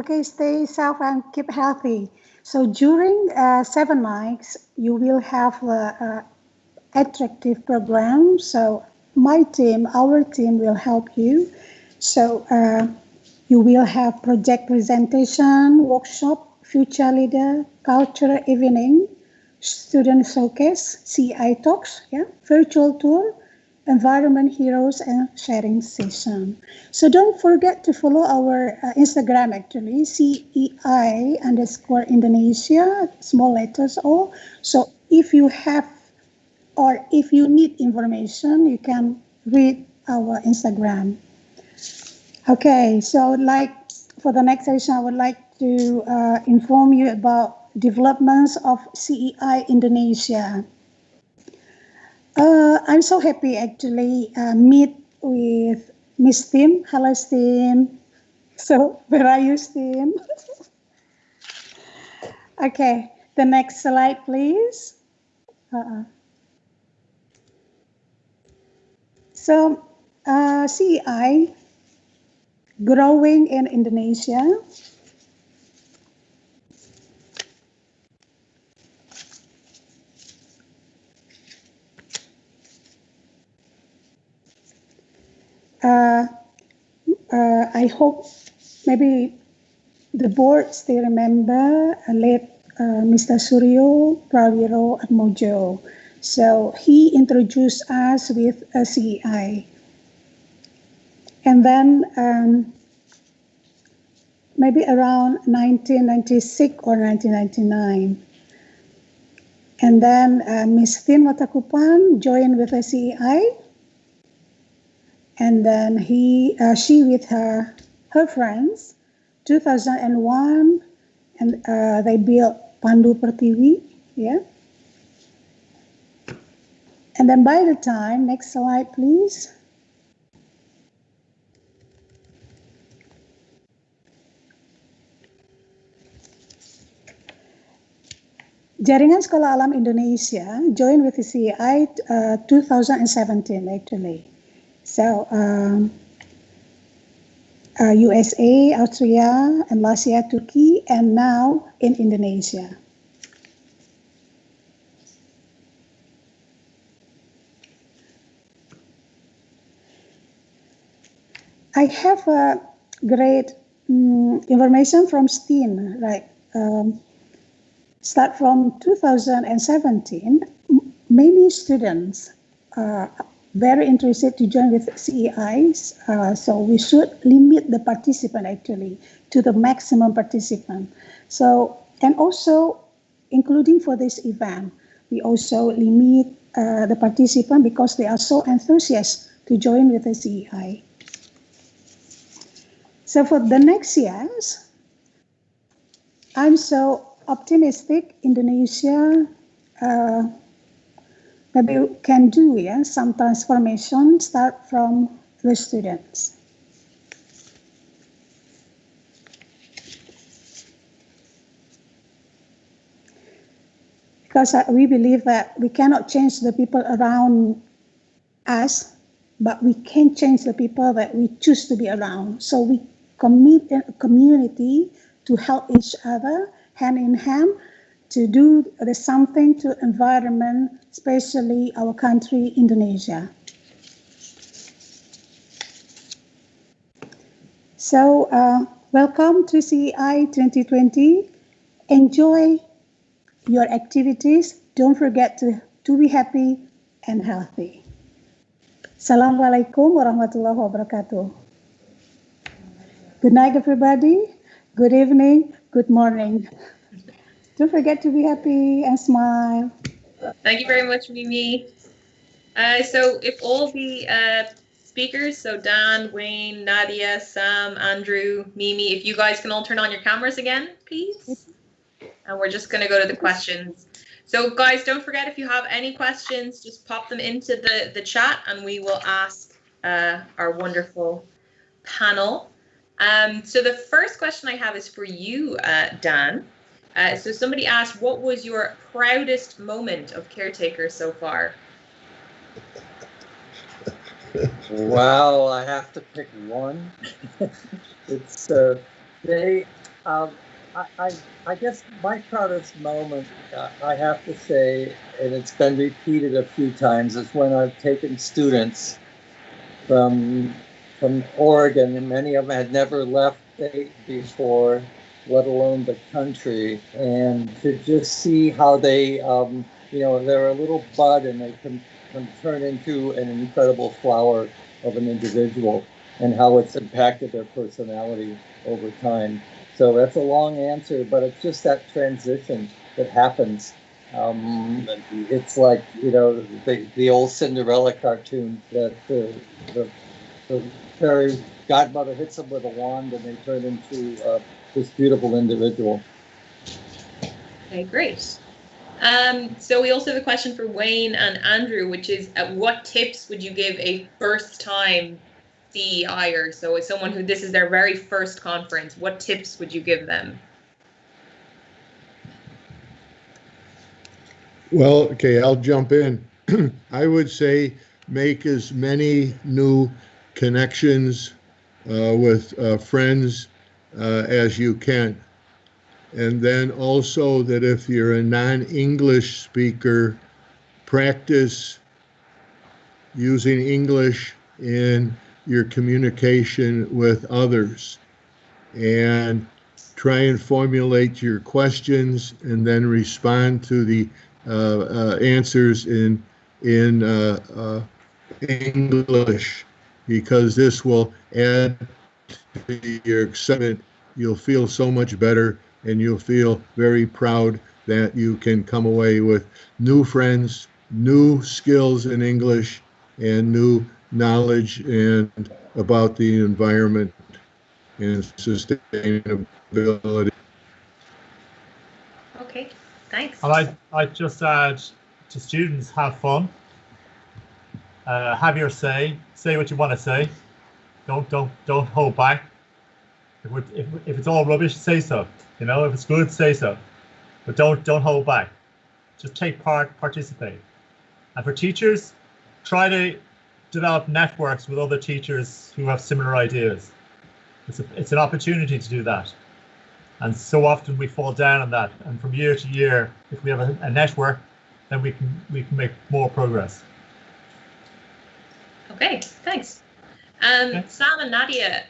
Okay, stay safe and keep healthy. So during 7 nights, you will have attractive program. So my team, our team will help you. So you will have project presentation, workshop, future leader, cultural evening, student showcase, CEI Talks, yeah, virtual tour, environment heroes, and sharing session. So don't forget to follow our Instagram actually, CEI_Indonesia, small letters all. So if you have or if you need information, you can read our Instagram. Okay, so for the next session, I would like to inform you about developments of CEI Indonesia. I'm so happy actually meet with Miss Tim. Hello, Tim. So where are you, Tim? Okay, the next slide, please. So CEI growing in Indonesia. I hope maybe the board still remember late Mr. Suryo Prawiro Atmojo. So he introduced us with a CEI. And then maybe around 1996 or 1999. And then Miss Tin Watakupan joined with a CEI. And then she with her friends, 2001, and they built Pandu Pertiwi, yeah. And then by the time, next slide, please. Jaringan Sekolah Alam Indonesia joined with the CEI 2017 actually. So USA, Austria, and last year Turkey, and now in Indonesia. I have a great information from Steen, right? Start from 2017, many students are very interested to join with CEIs, so we should limit the participant actually to the maximum participant. So, and also including for this event, we also limit the participant because they are so enthusiastic to join with the CEI. So for the next years, I'm so optimistic Indonesia maybe can do some transformation start from the students. Because we believe that we cannot change the people around us, but we can change the people that we choose to be around. So we commit a community to help each other hand in hand to do something to environment, especially our country, Indonesia. So welcome to CEI 2020. Enjoy your activities. Don't forget to be happy and healthy. Assalamualaikum warahmatullahi wabarakatuh. Good night, everybody. Good evening. Good morning. Don't forget to be happy and smile. Thank you very much, Mimi. So if all the speakers, so Dan, Wayne, Nadia, Sam, Andrew, Mimi, if you guys can all turn on your cameras again, please. And we're just going to go to the questions. So guys, don't forget, if you have any questions, just pop them into the chat and we will ask our wonderful panel. So the first question I have is for you, Dan. So somebody asked, what was your proudest moment of Caretakers so far? Wow, I have to pick one. It's I guess my proudest moment, I have to say, and it's been repeated a few times, is when I've taken students from Oregon, and many of them had never left state before, let alone the country, and to just see how they, they're a little bud and they can turn into an incredible flower of an individual, and how it's impacted their personality over time. So that's a long answer, but it's just that transition that happens. It's like, the old Cinderella cartoon that the fairy godmother hits them with a wand and they turn into this beautiful individual. Okay, great. So we also have a question for Wayne and Andrew, which is, what tips would you give a first-time CEIer? So as someone who this is their very first conference, what tips would you give them? Well, okay, I'll jump in. I would say make as many new connections with friends as you can. And then also that if you're a non-English speaker, practice using English in your communication with others, and try and formulate your questions and then respond to the answers in English, because this will add to your excitement. You'll feel so much better, and you'll feel very proud that you can come away with new friends, new skills in English, and new knowledge and about the environment and sustainability. Okay, thanks. And I just add to students, have fun, have your say what you want to say, don't hold back. If it's all rubbish, say so. If it's good, say so, but don't hold back. Just take part, participate. And for teachers, try to develop networks with other teachers who have similar ideas. It's an opportunity to do that. And so often we fall down on that. And from year to year, if we have a network, then we can make more progress. Okay, thanks. Sam and Nadia,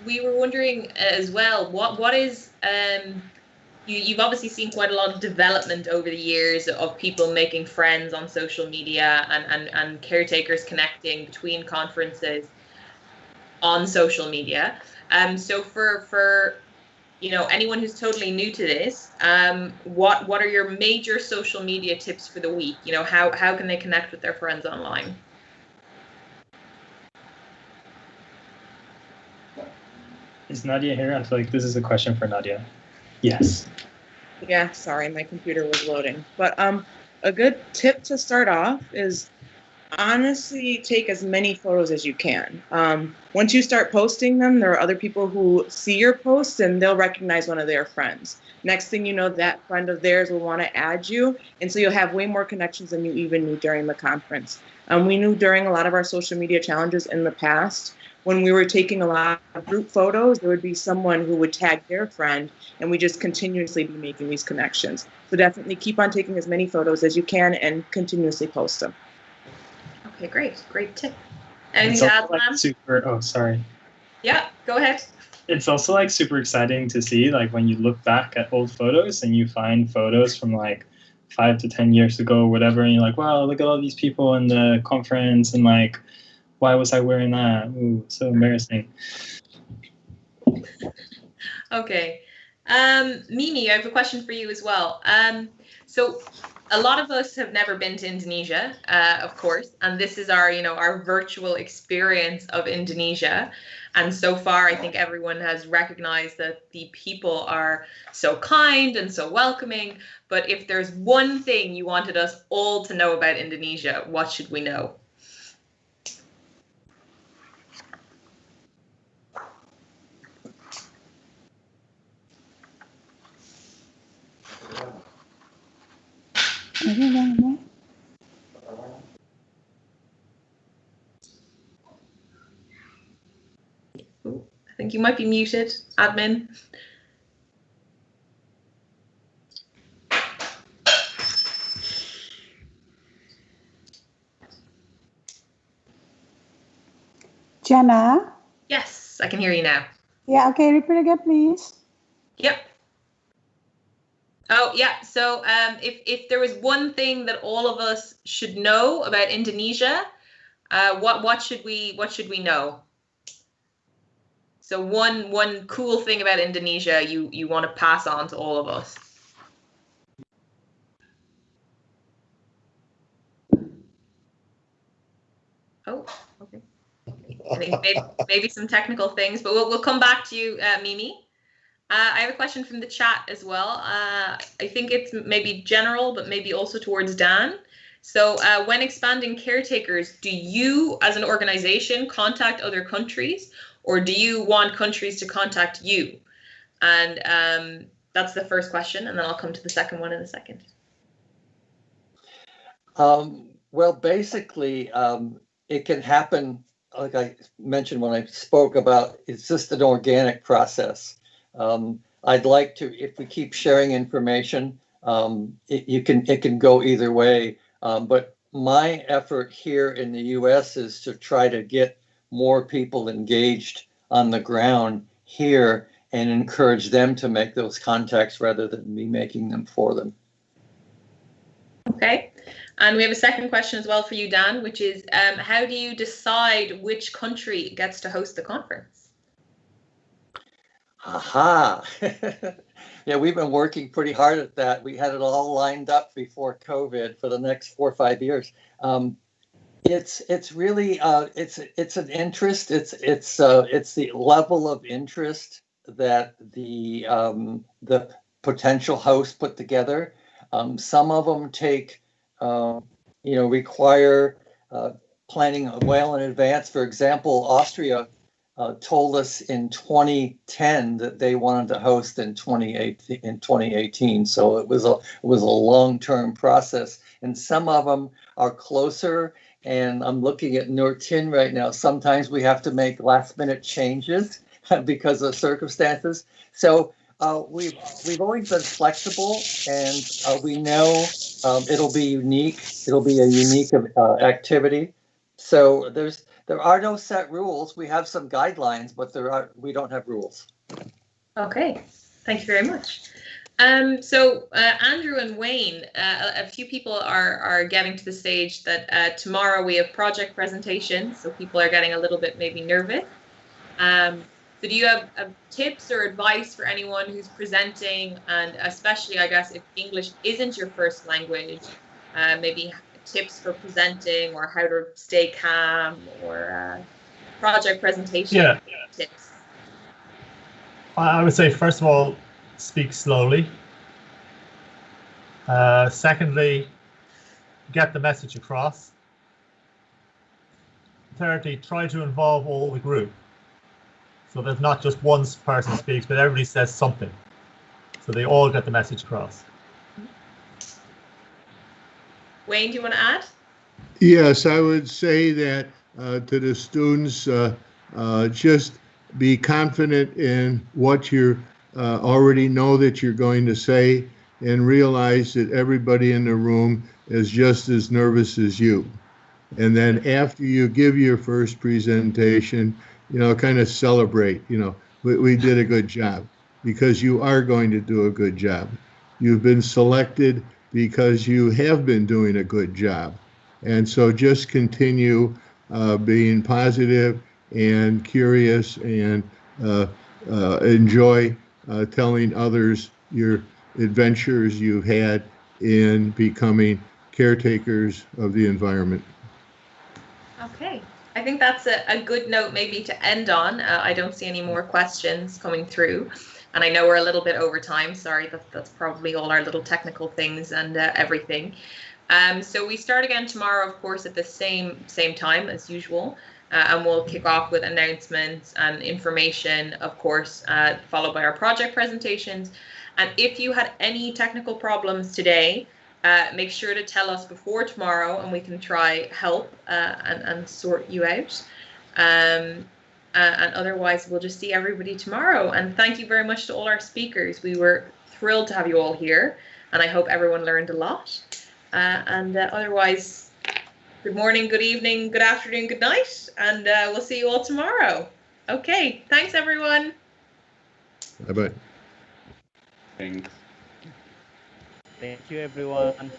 we were wondering as well, what is you've obviously seen quite a lot of development over the years of people making friends on social media and caretakers connecting between conferences on social media. So for anyone who's totally new to this, what are your major social media tips for the week? How can they connect with their friends online? Is Nadia here? I feel like this is a question for Nadia. Yes. Yeah, sorry, my computer was loading. But a good tip to start off is honestly take as many photos as you can. Once you start posting them, there are other people who see your posts and they'll recognize one of their friends. Next thing you know, that friend of theirs will want to add you. And so you'll have way more connections than you even knew during the conference. We knew during a lot of our social media challenges in the past, when we were taking a lot of group photos, there would be someone who would tag their friend, and we just continuously be making these connections. So definitely keep on taking as many photos as you can and continuously post them. Okay, great tip. Anything to add, Lam? Oh, sorry. Yeah, go ahead. It's also like super exciting to see, like when you look back at old photos and you find photos from like 5 to 10 years ago or whatever, and you're like, wow, look at all these people in the conference, and like, why was I wearing that? Ooh, so embarrassing. Okay. Mimi, I have a question for you as well. So a lot of us have never been to Indonesia, of course, and this is our virtual experience of Indonesia. And so far, I think everyone has recognized that the people are so kind and so welcoming. But if there's one thing you wanted us all to know about Indonesia, what should we know? Ooh, I think think you might be muted, admin. Jana? Yes, I can hear you now. Yeah, okay, repeat again, please. Yep. Oh, yeah. So if there was one thing that all of us should know about Indonesia, what should we know? So one cool thing about Indonesia you want to pass on to all of us. Oh, okay. I think maybe some technical things, but we'll come back to you, Mimi. I have a question from the chat as well. I think it's maybe general, but maybe also towards Dan. So when expanding Caretakers, do you as an organization contact other countries, or do you want countries to contact you? And that's the first question, and then I'll come to the second one in a second. Well, basically, it can happen, like I mentioned when I spoke about, it's just an organic process. I'd like to, if we keep sharing information, it can go either way. But my effort here in the US is to try to get more people engaged on the ground here and encourage them to make those contacts rather than me making them for them. Okay. And we have a second question as well for you, Dan, which is how do you decide which country gets to host the conference? Aha. Yeah, we've been working pretty hard at that. We had it all lined up before COVID for the next 4 or 5 years. It's really it's an interest. It's the level of interest that the potential hosts put together. Some of them take require planning well in advance. For example, Austria told us in 2010 that they wanted to host in 2018. So it was a long-term process, and some of them are closer. And I'm looking at Nortin right now. Sometimes we have to make last-minute changes because of circumstances. So we've always been flexible, and we know it'll be unique. It'll be a unique activity. So there are no set rules. We have some guidelines, but we don't have rules. Okay, thank you very much. So Andrew and Wayne, a few people are getting to the stage that tomorrow we have project presentations, so people are getting a little bit maybe nervous. So do you have tips or advice for anyone who's presenting, and especially, I guess, if English isn't your first language, maybe tips for presenting or how to stay calm or project presentation tips? I would say, first of all, speak slowly. Secondly, get the message across. Thirdly, try to involve all the group. So there's not just one person speaks, but everybody says something. So they all get the message across. Wayne, do you want to add? Yes, I would say that to the students, just be confident in what you already know that you're going to say, and realize that everybody in the room is just as nervous as you. And then after you give your first presentation, kind of celebrate, we did a good job, because you are going to do a good job. You've been selected because you have been doing a good job. And so just continue being positive and curious, and enjoy telling others your adventures you've had in becoming caretakers of the environment. Okay, I think that's a good note maybe to end on. I don't see any more questions coming through, and I know we're a little bit over time. Sorry, that's probably all our little technical things and everything. So we start again tomorrow, of course, at the same time as usual, and we'll kick off with announcements and information, of course, followed by our project presentations. And if you had any technical problems today, make sure to tell us before tomorrow, and we can try help and sort you out. And otherwise, we'll just see everybody tomorrow. And thank you very much to all our speakers. We were thrilled to have you all here, and I hope everyone learned a lot. Otherwise, good morning, good evening, good afternoon, good night, and we'll see you all tomorrow. Okay, thanks everyone. Bye-bye. Thanks. Thank you, everyone.